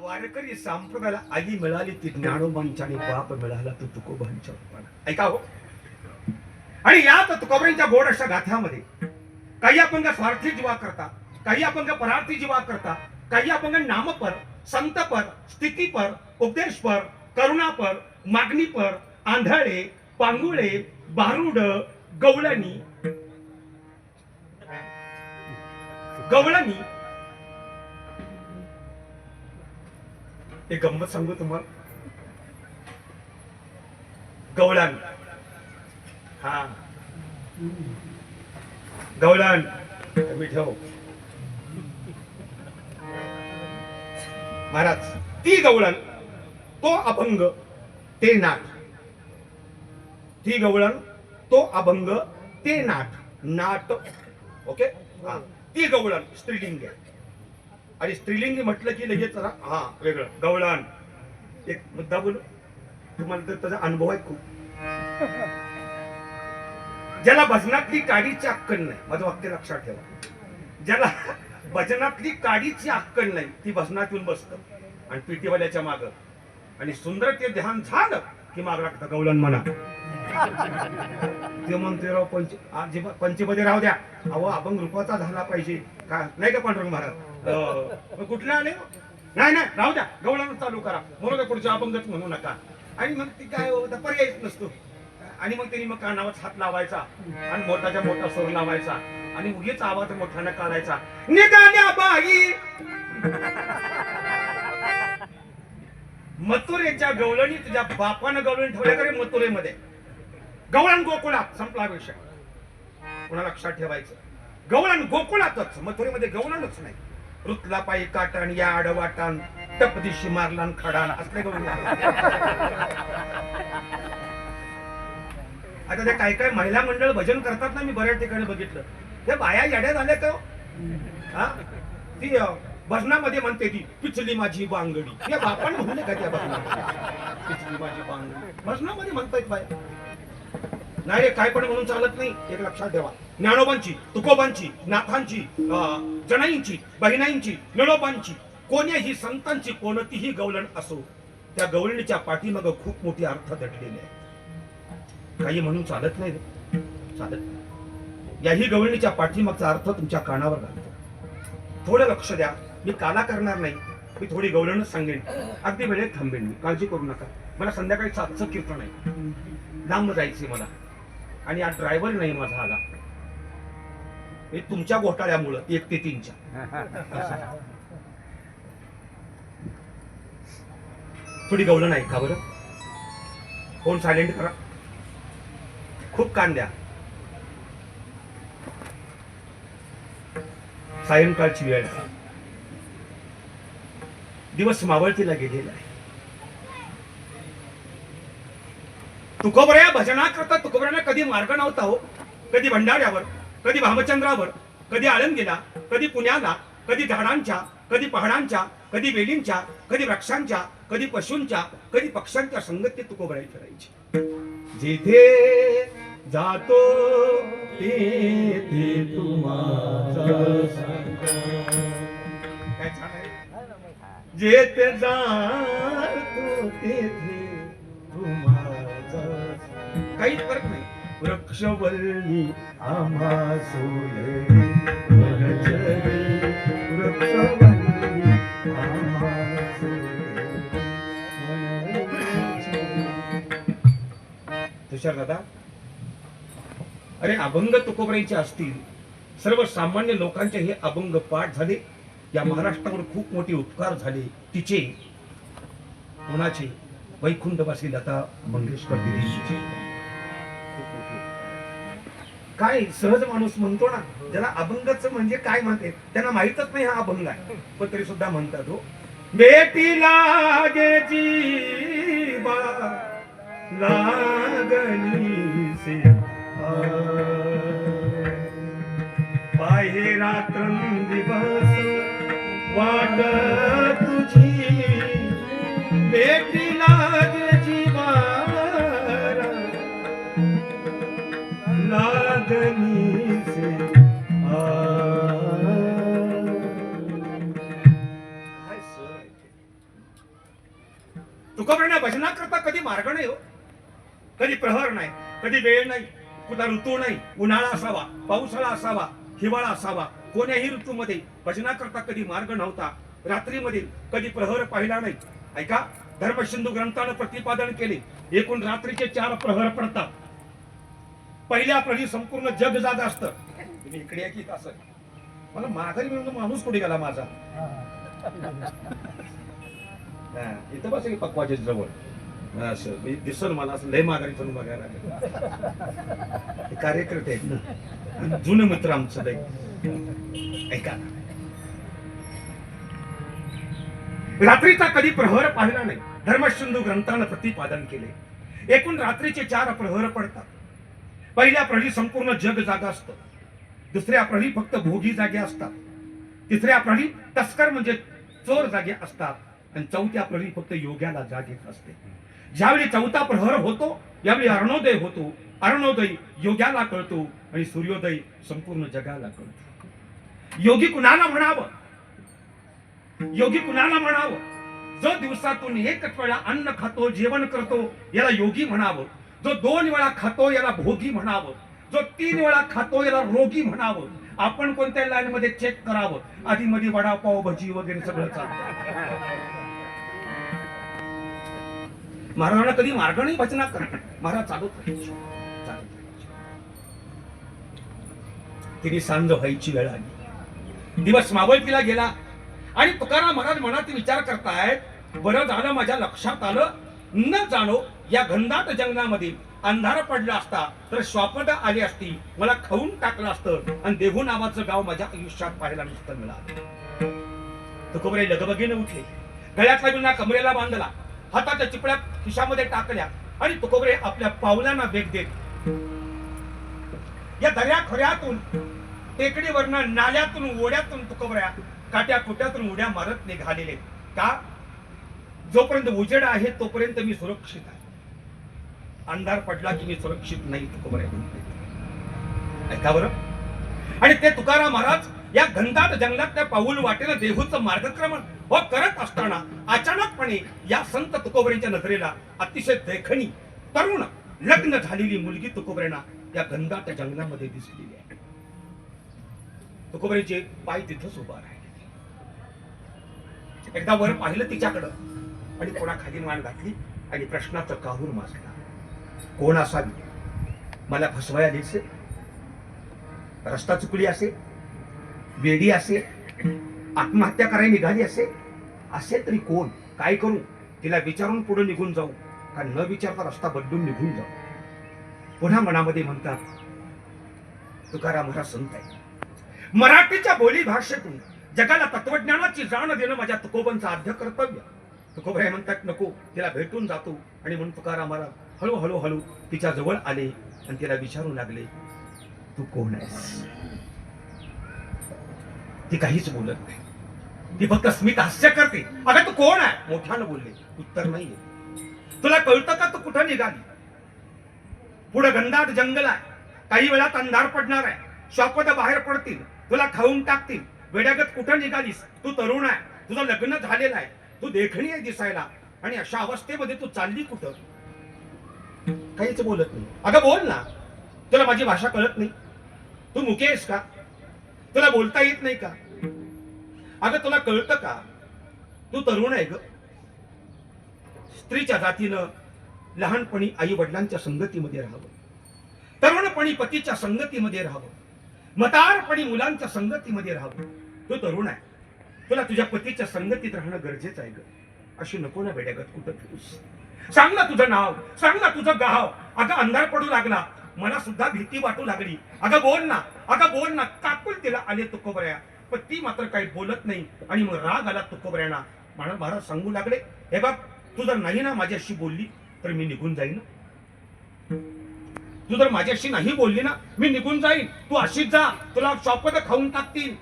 वारकरी संप्रदायाला आई मिळाली ती ज्ञानोबांच्या आणि बाप मिळाला तो तुकोबांच्या रूपाने. ऐका हो. आणि या तुकोबांच्या गोड अशा गाथ्यामध्ये काही अपंग स्वार्थी जीवा करता, काही अपंग परार्थी जीवा करता, काही अपंग नामपर, संतपर, स्थितीपर, उपदेशपर, करुणापर, मागणीपर, आंधळे, पांगुळे, बारुड, गवळणी एक गंमत सांगू तुम्हाला. गवळण, गवळण मी ठेव महाराज. ती गवळण, तो अभंग, ते नाट. ती गवळण, तो अभंग, ते नाट. ओके. ती गवळण स्त्रीलिंग आहे. आणि स्त्रीलिंगी म्हटलं की लगेच वेगळं. गवळण. एक मुद्दा बोलू तुम्हाला, तर त्याचा अनुभव आहे खूप. ज्याला भजनातली काडीची अक्कल नाही, माझं वाक्य लक्षात ठेवा, ज्याला भजनातली काडीची अक्कल नाही ती भजनात येऊन बसत आणि पिटीवाल्याच्या माग, आणि सुंदर ते ध्यान झालं की माग लागतं गवळण म्हणा. ते म्हणते राव पंचमध्ये राहू द्या, अहो अभंग रूपाचा झाला पाहिजे का नाही का पांडुरंग महाराज. कुठले आले? नाही राहू द्या, गवळण चालू करा, म्हणून पुढच्या अभंगच म्हणू नका. आणि मग ती काय पर्यायच नसतो. आणि मग त्यांनी मग कानावर हात लावायचा आणि मोठाच्या मोठा सूर लावायचा आणि उगीच आवाज मोठ्यानं काढायचा, निघाल्या बाई. मथुरेच्या गवळणी तुझ्या बापानं गवळणी ठेवल्या तरी मथुरेमध्ये. गवळण गोकुळात संपला विषय. कोणाला लक्षात ठेवायचं, गवळण गोकुळातच, मथुरेमध्ये गवळणच नाही. रुतला पायी काटण या आडवाटान, टप दिशी मारलान खडान, असले गवळण. आता ते काय काय महिला मंडळ भजन करतात ना, मी बऱ्याच ठिकाणी बघितलं. ते बाया येड्या झाल्या का? ती भजनामध्ये म्हणते ती पिचली माझी बांगडी. या बापाने म्हणले का त्या भजनामध्ये पिचली माझी बांगडी? भजनामध्ये म्हणतायत बाय. नाही रे, काय पण म्हणून चालत नाही. एक लक्षात ठेवा, ज्ञानोबांची, तुकोबांची, नाथांची, जनाईंची, बहिणाईंची, नळोबांची, कोण्याही संतांची कोणतीही गवळण असो, त्या गवळणीच्या पाठीमाग खूप मोठी अर्थ दडलेले आहे. काही म्हणून चालत नाही रे, चालत नाही. याही गवळणीच्या पाठीमागचा अर्थ तुमच्या कानावर घालतो. थोडं लक्ष द्या. मी काला करणार नाही, मी थोडी गवळणच सांगेन. अगदी वेळेत थांबेन मी, काळजी करू नका. मला संध्याकाळी 7चं कीर्तन आहे, लांब जायचे मला, आणि आज ड्रायव्हर नाही माझा आला. हे तुमच्या घोटाळ्यामुळं 1 ते 3च्या. थोडी गवळण आहे का बरं? फोन सायलेंट करा, खूप कान द्या. सायंकाळची वेळ आहे, दिवस मावळतीला गेलेला आहे. तुकोबऱ्या भजनाकरता तुकोबऱ्याला कधी मार्ग नव्हता हो. कधी भंडाऱ्यावर, कधी भामचंद्रावर, कधी आळंदीला, कधी पुण्याला, कधी झाडांच्या, कधी पहाडांच्या, कधी वेलींच्या, कधी वृक्षांच्या, कधी पशूंच्या, कधी पक्ष्यांच्या संगतीत तुकोबराई करायची. जिथे जातो तेथे तू माझा संग. काय छान आहे. जेथे जातो तेथे तू माझा, काहीच फरक नाही. वृक्षवल्ली आम्हा सोयरी वनचरी, वृक्षवल्ली आम्हा सोयरी वनचरी. तुषार दादा, अरे अभंग तुकोबराईचे असतील, सर्वसामान्य लोकांचे हे अभंग पाठ झाले. या महाराष्ट्रावर खूप मोठे उपकार झाले. तिचे कोणाचे? वैकुंठवासी लता मंगेशकर दिदींचे. काय सहज माणूस म्हणतो ना, ज्याला अभंगच म्हणजे काय म्हणते त्यांना माहितच नाही हा अभंग आहे, पण तरी सुद्धा म्हणतात हो. बेटी लागे जीवा लागली से पाहे रात्रंदिवस वाट तुझी, बेटी लागे जीवा लागली से तुकोबरांना भजनाकरता कधी मार्ग नाही हो, कधी प्रहर नाही, कधी वेळ नाही, कुठला ऋतू नाही. उन्हाळा असावा, पावसाळा असावा, हिवाळा असावा, कोण्याही ऋतूमध्ये भजनाकरता कधी मार्ग नव्हता. रात्रीमध्ये कधी प्रहर पाहिला नाही. ऐका, धर्मसिंधू ग्रंथानं प्रतिपादन केले, एकूण रात्रीचे 4 प्रहर पडतात. पहिल्या प्रहरी संपूर्ण जग जाग असतं. तुम्ही इकडे या की असं मला माघारी मिळून माणूस कुठे गेला माझा? इथं बस पक्वाच्या जवळ असं दिसल मला, असं लय माघारी करून बघायला लागेल. कार्यकर्ते आहेत ना, जुनं मित्र आमचं लय. ऐका, रात्रीचा कधी प्रहर पाहिला नाही. धर्मसिंधू ग्रंथानं प्रतिपादन केले, एकूण रात्रीचे 4 प्रहर पडतात. पहिल्या प्रहरी संपूर्ण जग जागा असतं, दुसऱ्या प्रहरी फक्त भोगी जागे असतात, तिसऱ्या प्रहरी तस्कर म्हणजे चोर जागे असतात, आणि चौथ्या प्रहरी फक्त योग्याला जागे असते. ज्यावेळी 4था प्रहर होतो यावेळी अरुणोदय होतो. अरुणोदय योग्याला कळतो आणि सूर्योदय संपूर्ण जगाला कळतो. योगी कुणाला म्हणावं? योगी कुणाला म्हणावं? जो दिवसातून 1 वेळा अन्न खातो, जेवण करतो, याला योगी म्हणावं. जो 2 वेळा खातो याला भोगी म्हणावं. जो 3 वेळा खातो याला रोगी म्हणावं. आपण कोणत्या लाईन मध्ये चेक करावं. आधी मध्ये वडापाव, भजी वगैरे सगळं चालतं. महाराजांना कधी मार्ग नाही भजना करणार. महाराज चालत राहायचे. तिने सांज व्हायची वेळ आली, दिवस मावळतीला गेला, आणि तुकाराम महाराज मनात विचार करतायत, बरं झालं माझ्या लक्षात आलं, न जाणो या घनदाट जंगलामध्ये अंधार पडला असता तर श्वापदा आली असती, मला खाऊन टाकलं असतं, आणि देहू नावाचं गाव माझ्या आयुष्यात पाहायला नुसतं मिळालं. तुकोबराई लगबगीने उठले, गळ्यातला विणा कमरेला बांधला, हाताच्या चिपळ्या खिशामध्ये टाकल्या, आणि तुकोबराई आपल्या पावलांना वेग देत या दर्या खऱ्यातून, टेकडीवरनं, नाल्यातून, ओढ्यातून तुकोबऱ्या काट्या कुट्यातून उड्या मारत निघालेले. का? जोपर्यंत उजेड आहे तोपर्यंत मी सुरक्षित आहे, अंधार पडला की मी सुरक्षित नाही. तुकोबराय म्हणते. ऐका बरं. आणि ते तुकाराम महाराज या घनदाट जंगलात त्या पाऊल वाटेनं देहूचं मार्गक्रमण करत असताना अचानकपणे या संत तुकोबरांच्या नजरेला अतिशय देखणी तरुण लग्न झालेली मुलगी तुकोबरांना या घनदाट जंगलामध्ये दिसलेली आहे. तुकोबरांचे पाय तिथंच उभा राहिले. एकदा वर पाहिलं तिच्याकडं आणि कोणाखाली मान घातली आणि प्रश्नाचं काहूर माजला. कोण असावी? मला फसवाया दिसे, रस्ता चुकली असे, वेडी असे, आत्महत्या करायला निघाली असे तरी कोण? काय करू? तिला विचारून पुढे निघून जाऊ का न विचारता रस्ता बदलून निघून जाऊ? पुन्हा मनामध्ये म्हणतात, तुकाराम महाराज संत आहे. मराठीच्या बोली भाषेतून जगाला तत्वज्ञानाची जाण देणं माझ्या तुकोबांचं आद्य कर्तव्य. तुकोबराय म्हणतात, नको, तिला भेटून जातो. आणि म्हणून तुकाराम महाराज हळू तिच्या जवळ आले आणि तिला विचारू लागले, तू कोण आहेस? ती काहीच बोलत नाही. ती फक्त स्मित हास्य करते. अगं तू कोण आहे? मोठ्यानं बोलले. उत्तर नाहीये. तुला कळतं का तू कुठं निघाली? पुढे घनदाट जंगल आहे, काही वेळात अंधार पडणार आहे, श्वापद बाहेर पडतील, तुला खाऊन टाकतील. वेड्यागत कुठं निघालीस? तू तरुण आहे, तुझं लग्न झालेलं आहे, तू देखणी आहे दिसायला, आणि अशा अवस्थेमध्ये तू चालली कुठं? काहीच बोलत नाही. अगं बोल ना, तुला माझी भाषा कळत नाही? तू मुके आहेस का? तुला बोलता येत नाही का? अगं तुला कळतं का? तू तरुण आहे ग. स्त्रीच्या जातीनं लहानपणी आई वडिलांच्या संगतीमध्ये राहावं, तरुणपणी पतीच्या संगतीमध्ये राहावं, म्हातारपणी मुलांच्या संगतीमध्ये राहावं. तू तरुण आहे, तुला तुझ्या पतीच्या संगतीत राहणं गरजेचं आहे ग. अशी नको ना बेड्यागत कुठं फिरूस. सांग ना तुझं नाव, सांग ना तुझं गाव. अगं अंधार पडू लागला, मला सुद्धा भीती वाटू लागली. अगं बोल ना. काकुल तिला आले तुकोबराया, पण ती मात्र काही बोलत नाही. आणि मग राग आला तुकोबरायांना. महाराज सांगू लागले, हे बघ, तू जर नाही ना माझ्याशी बोलली तर मी निघून जाईन. तू जर माझ्याशी नाही बोलली ना, मी निघून जाईन. तू अशीच जा, तुला शॉपद खाऊन टाकतील.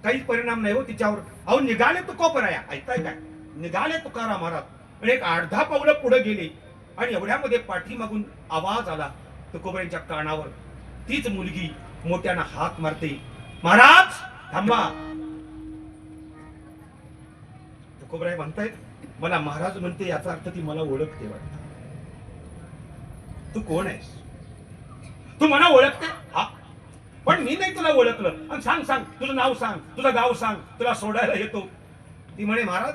काही परिणाम नाही हो तिच्यावर. अहो निघाले तुकोबराया. ऐकताय काय? निघाले तुकाराम महाराज आणि एक 8-10 पावलं पुढे गेले. आणि एवढ्यामध्ये पाठीमागून आवाज आला तुकोबरांच्या कानावर. तीच मुलगी मोठ्यानं हात मारते, महाराज थांबा. तुकोबराय म्हणतायत, मला महाराज म्हणते याचा अर्थ ती मला ओळखते वाटतं. तू कोण आहेस? तू मला ओळखते? हा, पण मी नाही तुला ओळखलं. आणि सांग तुझं नाव सांग, तुझं गाव सांग, तुला सोडायला येतो. ती म्हणे, महाराज.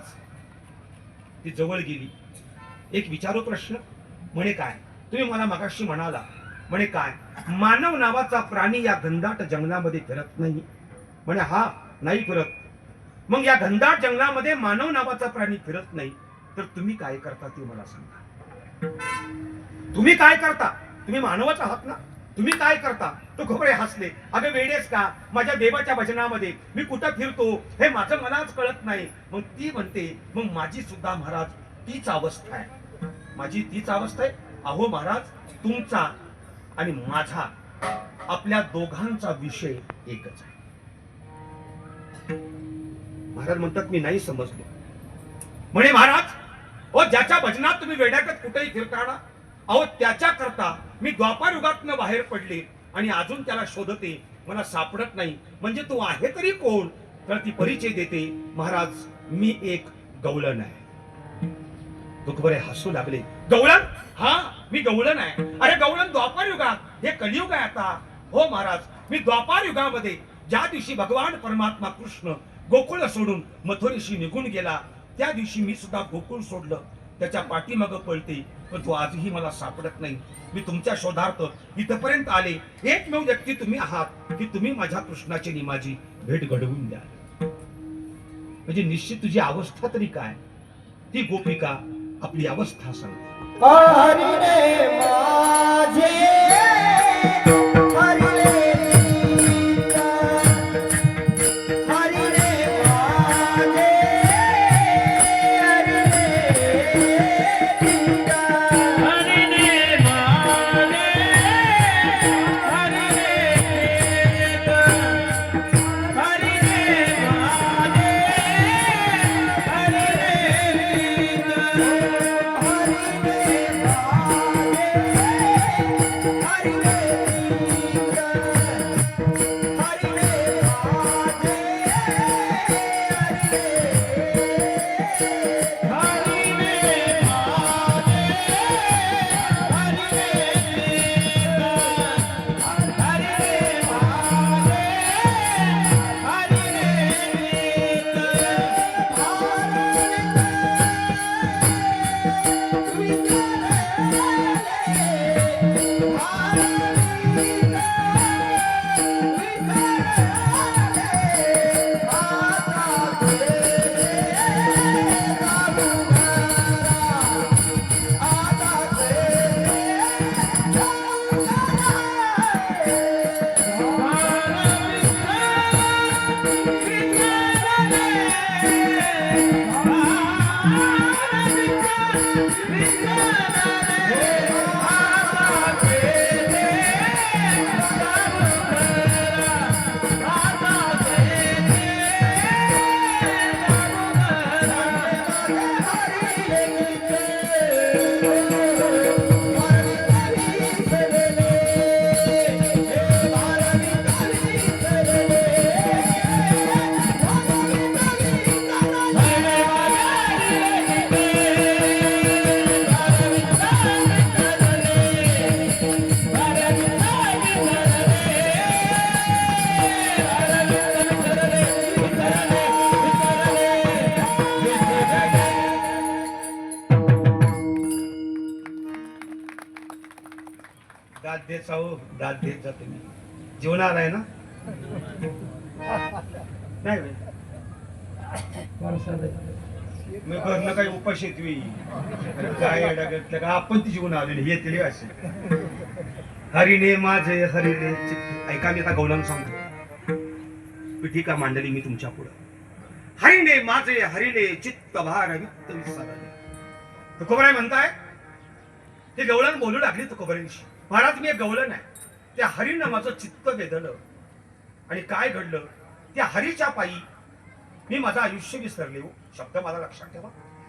ती जवळ गेली. एक विचारू प्रश्न. म्हणे काय? तुम्ही मला मगाशी म्हणाला. म्हणे काय? मानव नावाचा प्राणी या घनदाट जंगलामध्ये फिरत नाही. म्हणे हा, नाही फिरत. मग या घनदाट जंगलामध्ये मानव नावाचा प्राणी फिरत नाही तर तुम्ही काय करता ते मला सांगा. तुम्ही काय करता? तुम्ही मानवच आहात ना, तुम्ही काय करता? तो घोबरे हसले. अगं वेडेस का? माझ्या देवाच्या भजनामध्ये मी कुठं फिरतो हे माझं मलाच कळत नाही. मग ती म्हणते, मग माझी सुद्धा महाराज तीच अवस्था आहे. माझी तीच अवस्था आहे. अहो महाराज, तुमचा आणि माझा, आपल्या दोघांचा विषय एकच आहे. महाराज म्हणतात, मी नाही समजलो. म्हणे, महाराज, ओ ज्याच्या भजनात तुम्ही वेड्यागत कुठेही फिरताना, अहो त्याच्या करता मी द्वापार युगातनं बाहेर पडले आणि अजून त्याला शोधते, मला सापडत नाही. म्हणजे तू आहे तरी कोण? तर ती परिचय देते, महाराज मी एक गवळण आहे. तुकोबरे हसू लागले. गवळण? हा, मी गवळण आहे. अरे गवळण द्वापार युगात, हे कलियुग आहे आता. हो महाराज, मी द्वापार युगामध्ये ज्या दिवशी भगवान परमात्मा कृष्ण गोकुळ सोडून मथुरेशी निघून गेला, त्या दिवशी मी सुद्धा गोकुळ सोडलं, त्याच्या पाठीमागं पळते, पण तो आजही मला सापडत नाही. मी तुमच्या शोधार्थ इथपर्यंत आले. एकमेव व्यक्ती तुम्ही आहात की तुम्ही माझ्या कृष्णाची आणि माझी भेट घडवून द्या. म्हणजे निश्चित तुझी अवस्था तरी काय? ती गोपिका आपली अवस्था सांगते. देत जाऊ, दात देत जा तुम्ही. जेवणार आहे ना? नाही होय. मी घरनं काही उपाशी येतोय काय अडगतलं का आपण ती जीवन आलेली येते असे. हरिणे माझे हरिणे चित्त. ऐका मी आता गौलांग सांगतो. पिठिका मांडली मी तुमच्या पुढं. हरिणे माझे हरिणे चित्त भार वित्त विसरले. तुकोबराय म्हणताय ते गवळण बोलू लागली तुकोबरांशी. महाराज मी एक गवळण आहे. त्या हरीनं माझं चित्त वेधलं आणि काय घडलं, त्या हरीच्या पायी मी माझं आयुष्य विसरले. हो शब्द मला लक्षात ठेवा.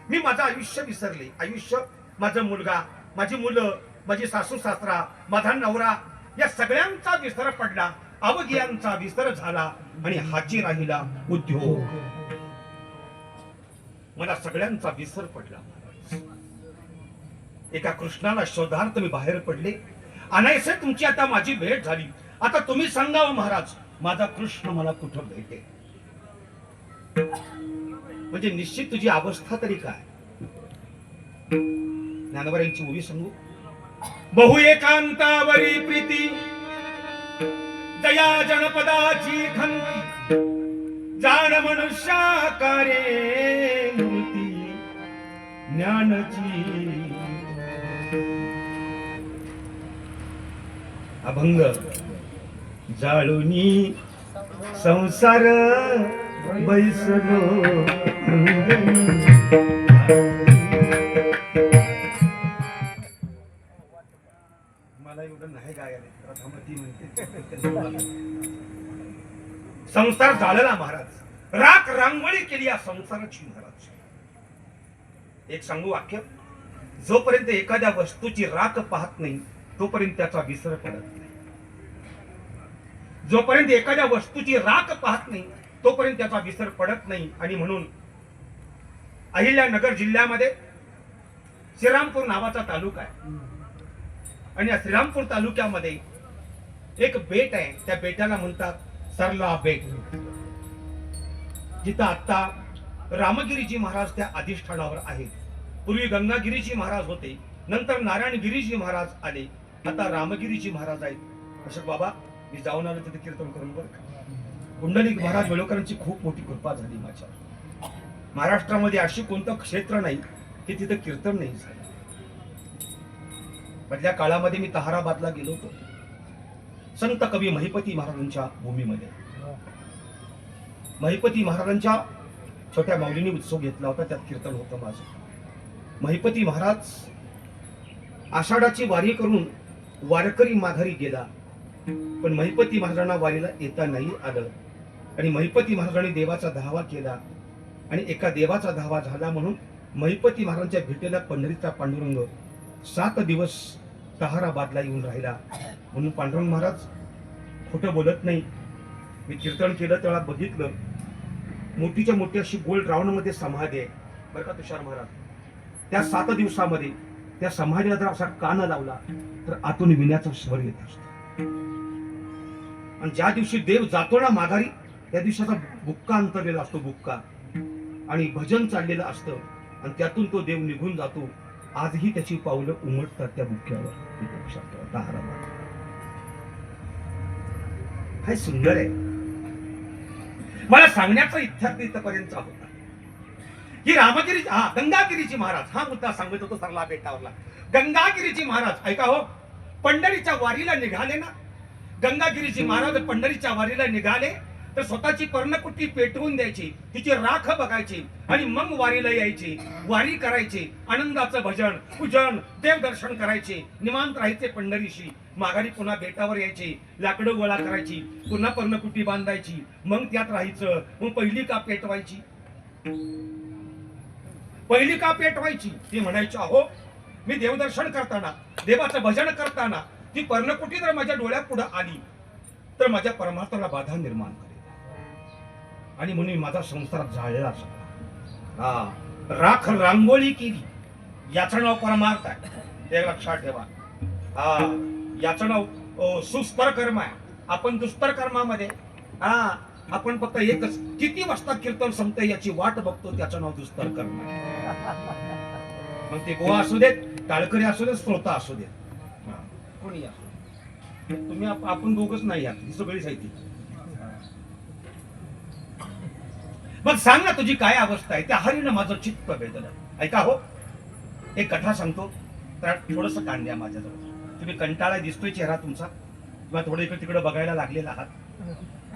मी माझं आयुष्य विसरले. आयुष्य, माझा मुलगा, माझी मुलं, माझी सासू सासरा, माझा नवरा, या सगळ्यांचा विसर पडला. अवघियांचा विसर झाला आणि हाची राहिला उद्योग. मला सगळ्यांचा विसर पडला. एका कृष्णाला शोधार्थ मी बाहेर पडले. अनायसे तुमची आता माझी भेट झाली. आता तुम्ही सांगावं महाराज, माझा कृष्ण मला कुठं भेटेल. म्हणजे निश्चित तुझी अवस्था तरी काय. ज्ञानोबा यांची ओवी सांगू. बहु एकांतावरी प्रीती, दया जनपदाची खंती, जाण मनुष्याकारे मूर्ती ज्ञानची. अभंग जाळुनी संसार बैसलो मला एवढं नाही गायला. प्रथमती म्हणते संसार झालेला महाराज. राख रांगोळी केली या संसाराची महाराज. एक सांगू वाक्य. जोपर्यंत एखाद्या वस्तूची राख पाहत नाही तोपर्यंत त्याचा विसर पडत नाही. जोपर्यंत एखाद्या वस्तूची राख पाहत नाही तोपर्यंत त्याचा विसर पडत नाही. आणि म्हणून अहिल्यानगर जिल्ह्यामध्ये श्रीरामपूर नावाचा तालुका आहे. आणि या श्रीरामपूर तालुक्यामध्ये एक बेट आहे. त्या बेटाला म्हणतात सरला बेट. जिथं आता रामगिरीजी महाराज त्या अधिष्ठानावर आहेत. पूर्वी गंगागिरीजी महाराज होते, नंतर नारायणगिरीजी महाराज आले, आता रामगिरीजी महाराज आहेत. अशोक बाबा मी जाऊन आलो तिथे कीर्तन करून बरं का. कुंडलिक महाराज वेळोकरांची खूप मोठी कृपा झाली माझ्यावर. महाराष्ट्रामध्ये अशी कोणतं क्षेत्र नाही की तिथं कीर्तन नाही झालं. मधल्या काळामध्ये मी तहाराबादला गेलो होतो. संत कवी महिपती महाराजांच्या भूमीमध्ये. महिपती महाराजांच्या छोट्या माऊलीने उत्सव घेतला होता. त्यात कीर्तन होतं माझं. महिपती महाराज आषाढाची वारी करून वारकरी माघारी गेला, पण महिपती महाराजांना वारीला येता नाही आलं. आणि महिपती महाराजांनी देवाचा धावा केला आणि एका देवाचा धावा झाला म्हणून महिपती महाराजांच्या भेटीला पंढरीचा पांडुरंग 7 दिवस तहाराबादला येऊन राहिला. म्हणून पांडुरंग महाराज खोटं बोलत नाही. मी कीर्तन केलं तेव्हा बघितलं मोठीच्या मोठी अशी गोल राऊंड मध्ये समाधी आहे बरं का तुषार महाराज. त्या 7 दिवसामध्ये त्या समाधीला जर असा कान लावला तर आतून विण्याचा स्वर येत असतो. आणि ज्या दिवशी देव जातो ना माघारी त्या दिवसाचा बुक्का अंतरलेला असतो. बुक्का आणि भजन चाललेलं असतं आणि त्यातून तो देव निघून जातो. आजही त्याची पावलं उमटतात त्या बुक्क्यावर. काय सुंदर आहे. मला सांगण्याचा इत्यार्थ इथपर्यंत होता की रामगिरी गंगागिरीजी महाराज हा मुद्दा सांगत होतो सरला बेटावरला. गंगागिरीजी महाराज ऐका हो, पंढरीच्या वारीला निघाले ना. गंगागिरीजी महाराज पंढरीच्या वारीला निघाले तर स्वतःची पर्णकुट्टी पेटवून द्यायची, तिची राख बघायची आणि मग वारीला यायची. वारी करायची, आनंदाचं भजन पूजन देवदर्शन करायचे, निवांत राहायचे पंढरीशी. माघारी पुन्हा बेटावर यायचे, लाकडं गोळा करायची, पुन्हा पर्णकुट्टी बांधायची, मग त्यात राहायचं. मग पहिली का पेटवायची, पहिली का पेटवायची ती म्हणायची अहो मी देवदर्शन करताना देवाचं भजन करताना ती पर्णकुटी जर माझ्या डोळ्या पुढे आली तर माझ्या परमार्थाला बाधा निर्माण करेल. आणि म्हणून माझा संसार जाळला असतो. राख रांगोळी केली याचं नाव परमार्थ आहे, ते लक्षात ठेवा. याचं नाव सुस्तर कर्म आहे. आपण दुस्तर कर्मामध्ये आपण फक्त एकच किती वाजता कीर्तन संपते याची वाट बघतो, त्याचं नाव दुस्तर कर्म आहे. मग ते गोवा असू देत, टाळकरी असू देत, श्रोता असू देत, कोणी असू. तुम्ही आपण दोघच नाही आहात, ही सगळीच आहे ती. मग सांग ना तुझी काय अवस्था आहे. त्या हरीनं माझं चित्त वेदलं. ऐका हो, एक कथा सांगतो, तर थोडस कान द्या माझ्याजवळ. तुम्ही कंटाळा दिसतोय चेहरा तुमचा, किंवा थोडं इकडे तिकडे बघायला लागलेला आहात.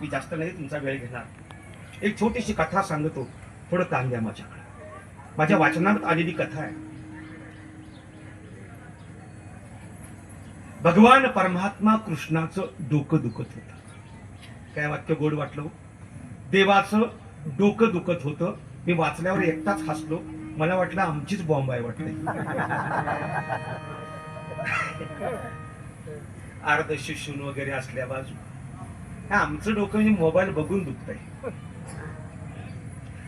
मी जास्त नाही तुमचा वेळ घेणार. एक छोटीशी कथा सांगतो, थोडं कान द्या माझ्याकडे. माझ्या वाचनात आलेली कथा आहे. भगवान परमात्मा कृष्णाचं डोकं दुखत होतं. काय वाक्य गोड वाटलं हो? देवाचं डोकं दुखत होतं. मी वाचल्यावर एकटाच हसलो. मला वाटलं आमचीच बॉम्ब आहे वाटते. अर्ध शिशून वगैरे असल्या बाजू आमचं डोकं म्हणजे मोबाईल बघून दुखतंय.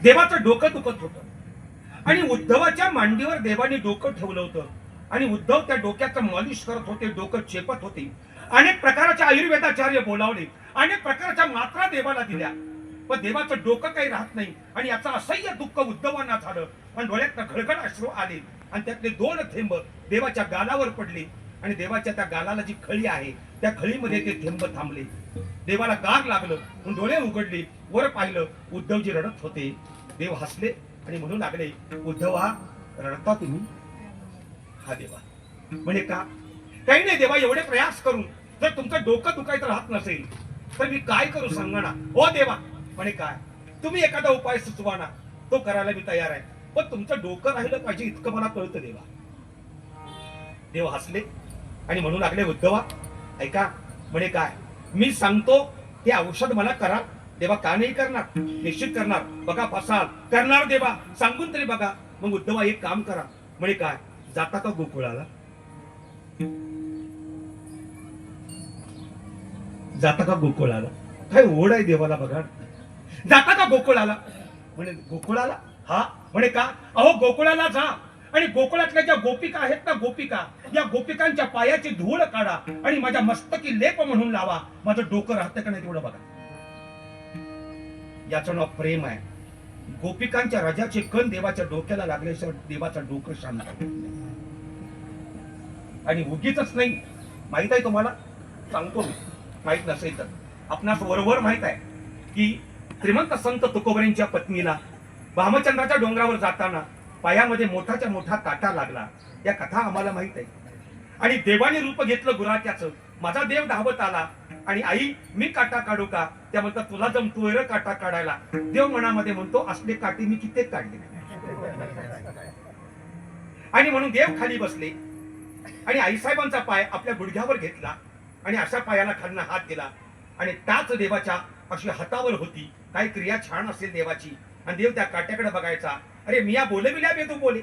देवाचं डोकं दुखत होतं आणि उद्धवाच्या मांडीवर देवाने डोकं ठेवलं होतं आणि उद्धव त्या डोक्याचं मॉलिश करत होते, डोकं चेपत होते. अनेक प्रकारचे आयुर्वेदाचार्य बोलावले, अनेक प्रकारच्या मात्रा देवाला दिल्या, पण देवाचं डोकं काही राहत नाही. आणि याचं असह्य दुःख उद्धवांना झालं आणि डोळ्यात घळघळ अश्रू आले आणि त्यातले 2 थेंब देवाच्या गालावर पडले आणि देवाच्या त्या गालाला जी खळी आहे त्या खळीमध्ये ते थेंब थांबले. देवाला गार लागलं म्हणून डोळे उघडले, वर पाहिलं, उद्धवजी रडत होते. देव हसले आणि म्हणू लागले, उद्धवा रडता तुम्ही? हा देवा म्हणे का? काही नाही देवा, एवढे प्रयास करून जर तुमचं डोकं दुखायचं राहत नसेल तर मी काय करू सांगा ना. हो देवा म्हणे काय, तुम्ही एखादा उपाय सुचवा ना, तो करायला मी तयार आहे, पण तुमचं डोकं राहिलं पाहिजे इतकं मला कळतं देवा. देव हसले आणि म्हणू लागले, उद्धवा ऐका. म्हणे काय? मी सांगतो ते औषध मला करा. देवा का नाही करणार? निश्चित करणार. बघा फसाल करणार देवा, सांगून तरी बघा. मग उद्धवा एक काम करा. म्हणे काय? जाता का गोकुळाला? जाता का गोकुळाला? काय ओढ आहे देवाला बघा. जाता का गोकुळाला? म्हणे गोकुळाला? हा. म्हणे का? अहो गोकुळाला जा आणि गोकुळातल्या ज्या गोपिका आहेत ना, गोपिका, या गोपिकांच्या पायाची धूळ काढा आणि माझ्या मस्तकी लेप म्हणून लावा. माझं डोकं राहतं का नाही तेवढं बघा. याचं नाव प्रेम आहे. गोपिकांच्या राजाचे कण देवाच्या डोक्याला लागल्याशिवाय देवाचं डोकं शांत होत नाही. आणि उगीच नाही, माहित आहे तुम्हाला, सांगतो मी, माहित नसेल तर. आपणास वरवर माहित आहे की श्रीमंत संत तुकोबरांच्या पत्नीला भामचंद्राच्या डोंगरावर जाताना पायामध्ये मोठाच्या मोठा काटा लागला. या कथा आम्हाला माहित आहे. आणि देवाने रूप घेतलं गुराख्याचं. माझा देव धावत आला आणि आई मी काटा काढू का? त्या म्हणतात तुला जमतोय रे काटा काढायला. देव मनामध्ये म्हणतो असले काटे मी कित्येक काढले. आणि म्हणून देव खाली बसले आणि आईसाहेबांचा पाय आपल्या गुडघ्यावर घेतला आणि अशा पायाला खालना हात दिला आणि त्याच देवाच्या अशी हातावर होती. काय क्रिया छान असेल देवाची. आणि देव त्या काट्याकडे बघायचा. अरे मिया बोलविल्या बे तू बोले,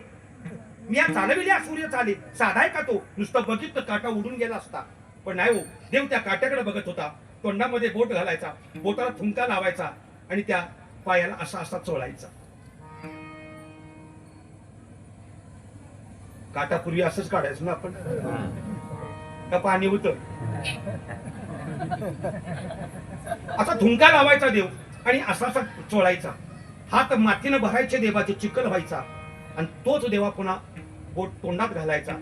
मिया चालविल्या सूर्य चाले. साधाय का तो? नुसतं बघितलं काटा उडून गेला असता. पण नाही हो, देव त्या काट्याकडे बघत होता. तोंडामध्ये बोट घालायचा, बोटाला थुंका लावायचा आणि त्या पायाला असा असा चोळायचा. काटापूर्वी असंच काढायचं ना आपण, का पाणी होत असा थुंका लावायचा देव आणि असा असा चोळायचा. हात मातीनं भरायचे देवाचे, चिखल व्हायचा आणि तोच देवा पुन्हा बोट तोंडात घालायचा,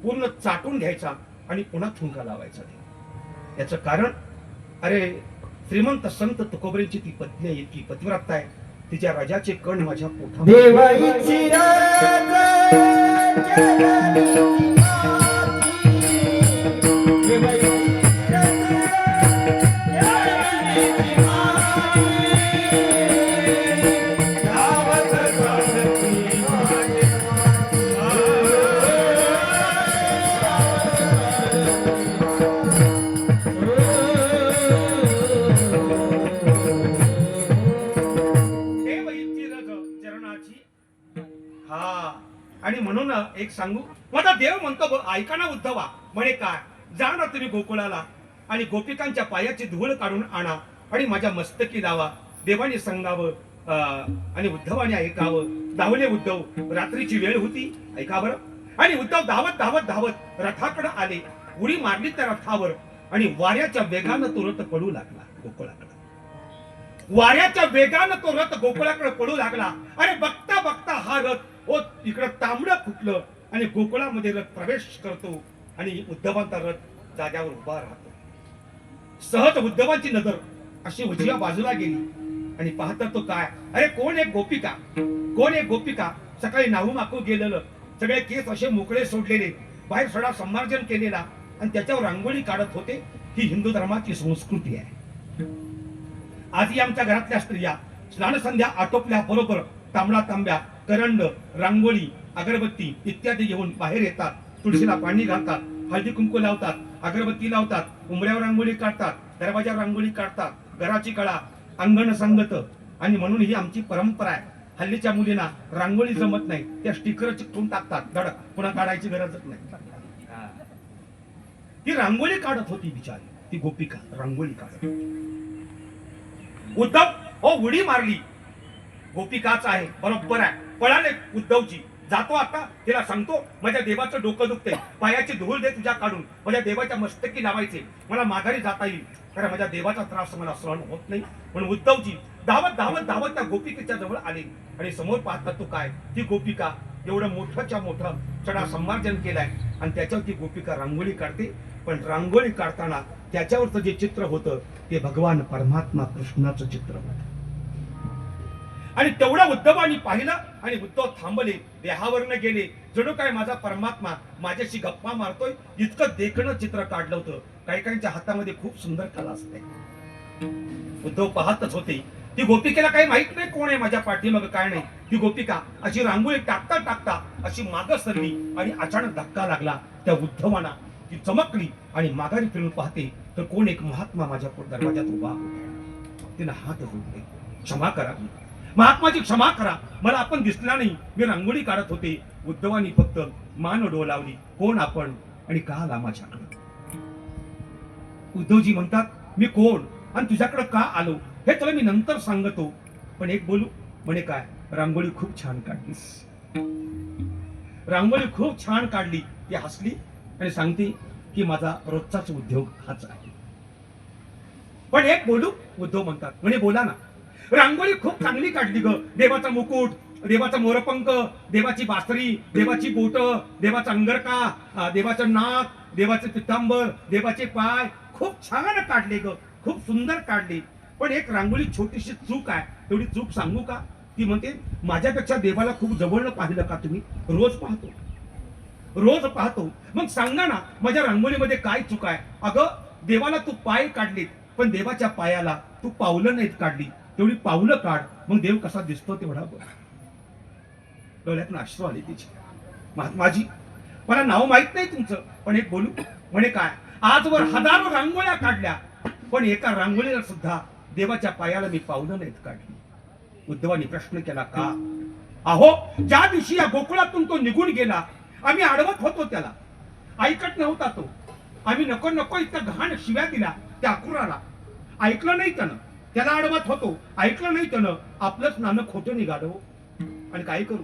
पूर्ण चाटून घ्यायचा आणि पुन्हा थुंका लावायचा. याचं कारण, अरे श्रीमंत संत तुकोबरेची ती पत्नी आहे, ती पतिव्रता आहे. तिच्या राजाचे कण माझ्या पोटामध्ये. आणि म्हणून एक सांगू, माझा देव म्हणतो ऐका ना उद्धवा. म्हणे काय? जा ना तुम्ही गोकुळाला आणि गोपिकांच्या पायाची धूळ काढून आणा आणि माझ्या मस्तकी लावा. देवाने सांगावं आणि उद्धवाने ऐकावं. धावले उद्धव. रात्रीची वेळ होती, ऐका बरं. आणि उद्धव धावत धावत धावत रथाकडे आले. उडी मारली त्या रथावर आणि वाऱ्याच्या वेगानं तो रथ पळू लागला गोकुळाकडे. वाऱ्याच्या वेगानं तो रथ गोकुळाकडे पळू लागला. अरे बघता बघता हा रथ इकडं तांबडं फुटलं आणि गोकुळामध्ये रथ प्रवेश करतो आणि उद्धवांचा रथ जाग्यावर उभा राहतो. सहज उद्धवाची नजर अशी उजव्या बाजूला गेली आणि पाहता तो काय, अरे कोण एक गोपिका, कोण एक गोपिका, सकाळी नाहू माकू गेलेलं, सगळे केस असे मोकळे सोडलेले, बाहेर सडा संमार्जन केलेला आणि त्याच्यावर रांगोळी काढत होते. ही हिंदू धर्माची संस्कृती आहे. आजही आमच्या घरातल्या स्त्रिया स्नानसंध्या आटोपल्या बरोबर तांबडा तांब्या, करंड, रांगोळी, अगरबत्ती इत्यादी घेऊन बाहेर येतात. तुळशीला पाणी घालतात, हळदी कुंकू लावतात, अगरबत्ती लावतात, उंबऱ्यावर रांगोळी काढतात, दरवाजावर रांगोळी काढतात, घराची कळा, अंगण संगत. आणि म्हणून ही आमची परंपरा आहे. हल्लीच्या मुलींना रांगोळी जमत नाही, त्या स्टिकर चिकटून टाकतात, धडक, पुन्हा काढायची गरजच नाही. ती रांगोळी काढत होती बिचारी, ती गोपिका रांगोळी काढत. उद्धव उडी मारली, गोपिकाच आहे, बरोबर आहे, पळाले उद्धवजी. जातो आता, तिला सांगतो माझ्या देवाचं डोकं दुखते, पायाची धूळ दे तुझ्या काढून, माझ्या देवाच्या मस्तकी लावायचे, मला माघारी जाता येईल, कारण माझ्या देवाचा त्रास मला सहन होत नाही. म्हणून उद्धवजी धावत धावत धावत त्या गोपिकेच्या जवळ आले आणि समोर पाहतात तो काय, ती गोपिका एवढं मोठंच्या मोठं चढा संमार्जन केलाय आणि त्याच्यावर ती गोपिका रांगोळी काढते. पण रांगोळी काढताना त्याच्यावरचं जे चित्र होतं ते भगवान परमात्मा कृष्णाचं चित्र होतं. आणि तेवढा उद्धवानी पाहिलं आणि उद्धव थांबले, देहावरनं गेले, जणू काय माझा परमात्मा माझ्याशी गप्पा मारतोय, इतकं देखणं चित्र काढलं होतं. काही काहींच्या हातामध्ये खूप सुंदर कला असते. उद्धव पाहतच होते. ती गोपिकेला काही माहित नाही कोण आहे माझ्या पाठीमागं, काय नाही. ती गोपिका अशी रांगोळी टाकता टाकता अशी मागं सरली आणि अचानक धक्का लागला त्या उद्धवाना. ती चमकली आणि माघारी फिरून पाहते तर कोण एक महात्मा माझ्या दरवाजात उभा होता. तिने हात जोडले, क्षमा करा महात्माची, क्षमा करा, मला आपण दिसला नाही, मी रांगोळी काढत होते. उद्धवानी फक्त मान डोलावली, कोण आपण आणि का आला माझ्याकडे. उद्धवजी म्हणतात मी कोण आणि तुझ्याकडे का आलो हे तुला मी नंतर सांगतो, पण एक बोलू. म्हणे काय, रांगोळी खूप छान काढलीस, रांगोळी खूप छान काढली. ती हसली आणि सांगते की माझा रोजचाच उद्योग हाच आहे. पण एक बोलू, उद्धव म्हणतात. म्हणे बोला ना. रांगोळी खूप चांगली काढली ग, देवाचा मुकुट, देवाचा मोरपंख, देवाची बासरी, देवाची बोट, देवाचा अंगरका, देवाचं नाक, देवाचे पितांबर, देवाचे पाय, खूप छान काढले ग, खूप सुंदर काढली. पण एक रांगोळी छोटीशी चूक आहे, तेवढी चूक सांगू का. ती म्हणते माझ्यापेक्षा देवाला खूप जवळनं पाहिलं का तुम्ही, रोज पाहतो, रोज पाहतो, मग सांगा ना माझ्या रांगोळीमध्ये काय चूक आहे. अगं देवाला तू पाय काढलीत, पण देवाच्या पायाला तू पावलं नाहीत काढली, तेवढी पावलं काढ, मग देव कसा दिसतो तेवढा बघ. डोळ्यातून अश्रू आले तिची. महात्माजी मला नाव माहित नाही तुमचं, पण एक बोलू. म्हणे काय, आजवर हजारो रांगोळ्या काढल्या, पण एका रांगोळीला सुद्धा देवाच्या पायाला मी पावलं नाहीत काढली. उद्धवानी प्रश्न केला का. अहो ज्या दिवशी या गोकुळातून तो निघून गेला, आम्ही अडवत होतो त्याला, ऐकत नव्हता तो. आम्ही नको नको इतकं घाण शिव्या दिल्या त्या अक्रूराला, ऐकलं नाही त्यानं. त्याला अडवत होतो, ऐकलं नाही त्यानं, आपलंच नाणं खोटं निघालं. आणि काय करू,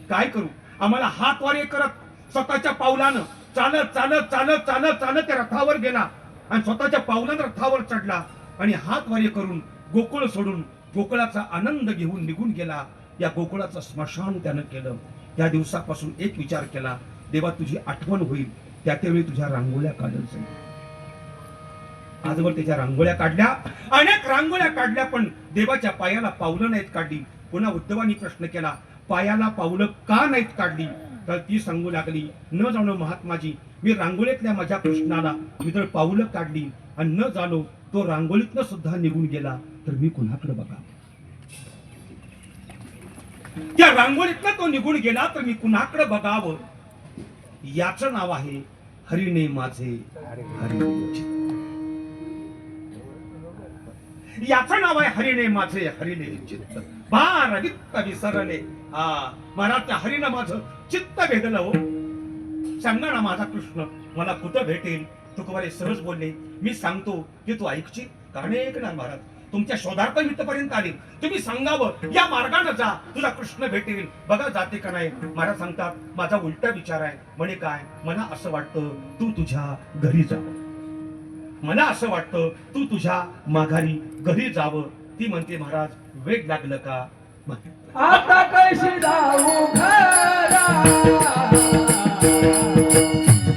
काय करू. आम्हाला हात वर करत स्वतःच्या पावलानं चालत चालत चालत चालत चालत त्या रथावर गेला आणि स्वतःच्या पावलानं रथावर चढला आणि हात वर करून गोकुळ सोडून गोकुळाचा आनंद घेऊन निघून गेला. या गोकुळाचं स्मशान त्यानं केलं. त्या दिवसापासून एक विचार केला, देवा तुझी आठवण होईल त्या त्यावेळी तुझ्या रांगोळ्या काढत जाईल. आजवर त्याच्या रांगोळ्या काढल्या, अनेक रांगोळ्या काढल्या, पण देवाच्या पायाला पावलं नाहीत काढली. पुन्हा उद्धवानी प्रश्न केला, पायाला पावलं का नाहीत काढली. तर ती सांगू लागली, न जाणो महात्माजी, मी रांगोळीतल्या माझ्या कृष्णाला मी जर पावलं काढली आणि न जाणो तो रांगोळीतनं सुद्धा निघून गेला तर मी कुणाकडे बघा. त्या रांगोळीतनं तो निघून गेला तर मी कुणाकडे बघावं. याचं नाव आहे हरिणे माझे हरिणे. याचं नाव आहे हरिणे माझे हरिणे चित्त. भार वित्त विसरले. हा महाराज, त्या हरिनं माझं चित्त भेदलं हो. सांगा ना माझा कृष्ण मला कुठं भेटेल. तुकोबारे सहज बोलले, मी सांगतो की तू ऐकची, कारण ऐकणार महाराज. तुमच्या शोधार्थ मी इथपर्यंत आले, तुम्ही सांगावं या मार्गाने जा, तुझा कृष्ण भेटेल, बघा जाते का नाही. महाराज सांगतात माझा उलटा विचार आहे. म्हणे काय, मला असं वाटतं तू तुझ्या घरी जावं, मला असं वाटतं तू तुझ्या माघारी घरी जावं. ती म्हणते महाराज वेग लागलं का, आता कशी जाऊ घरा,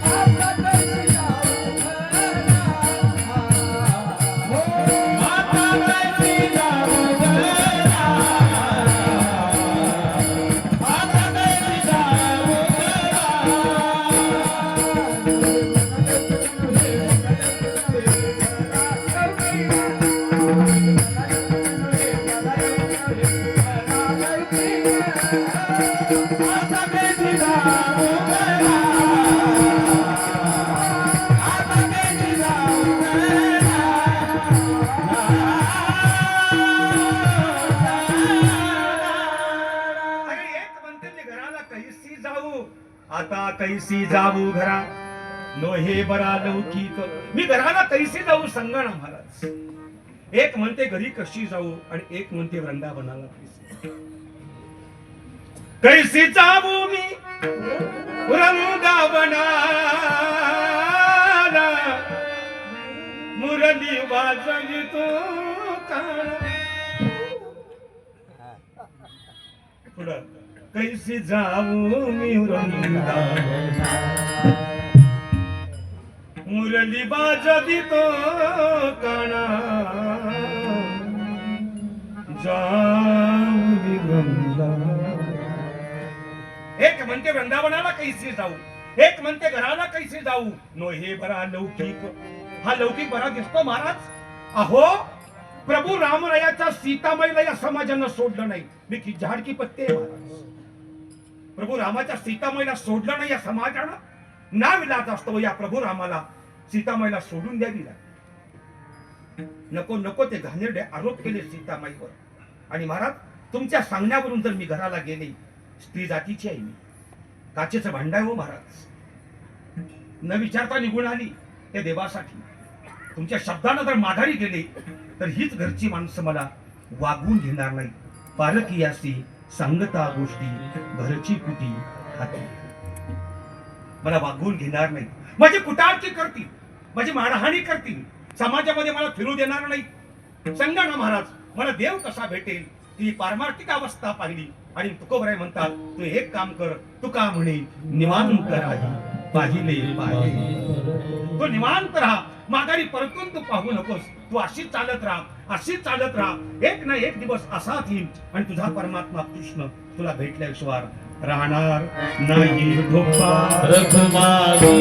आता कशी जाऊ घरा, आता कैसी जाऊ घरा नो हे बरा लौकिक. मी घराला कैसी जाऊ सांगा ना महाराज. एक म्हणते घरी कशी जाऊ आणि एक म्हणते वृंदावनाला कैसी. कैसी जाऊ मी वृंदावनाला मुरली वाजवी तो पुढं कैसी जाऊ मी वृंदावना मुरली वाजवी तो काना जाऊ मी वृंदावना. एक म्हणते वृंदावनाला कैसे जाऊ, एक म्हणते घराला कैसे जाऊ. नो हे बरा लौकिक. हा लौकिक बरा दिसतो महाराज. अहो प्रभू रामरायाच्या सीतामाईला या समाजानं सोडलं नाही. मी की झाड की पत्ते आहे महाराज. प्रभू रामाच्या सीतामाईला सोडलं नाही या समाजानं. नाविलाज असतो या प्रभू रामाला सीतामाईला सोडून द्यावी लागली. नको नको ते घाणेरडे आरोप केले सीतामाईवर. आणि महाराज तुमच्या सांगण्यावरून जर मी घराला गेले, स्त्री जातीची आहे मी, काचेचं भांड आहे हो महाराज. न विचारता निघून आली त्या देवासाठी. तुमच्या शब्दानं जर माघारी गेले तर हीच घरची माणसं मला वागवून घेणार नाही. पारकीयासी सांगता गोष्टी घरची कुटी हाती. मला वागवून घेणार नाही. माझी कुटाळकी करतील, माझी मारहाणी करतील, समाजामध्ये मला फिरू देणार नाही. सांगा ना महाराज मला देव कसा भेटेल. ती पारमार्थिक अवस्था पाहिली. आणि तुकोबराय म्हणतात तू एक काम कर. तू का म्हणे निवांत राही पाहिले पाहिले. तू निवांत राहा. माघारी परतून तू पाहू नकोस. तू अशीच चालत राहा, अशीच चालत राहा. एक ना एक दिवस असाच येईल आणि तुझा परमात्मा कृष्ण तुला भेटल्याशिवाय राहणार नाही. रघुमागे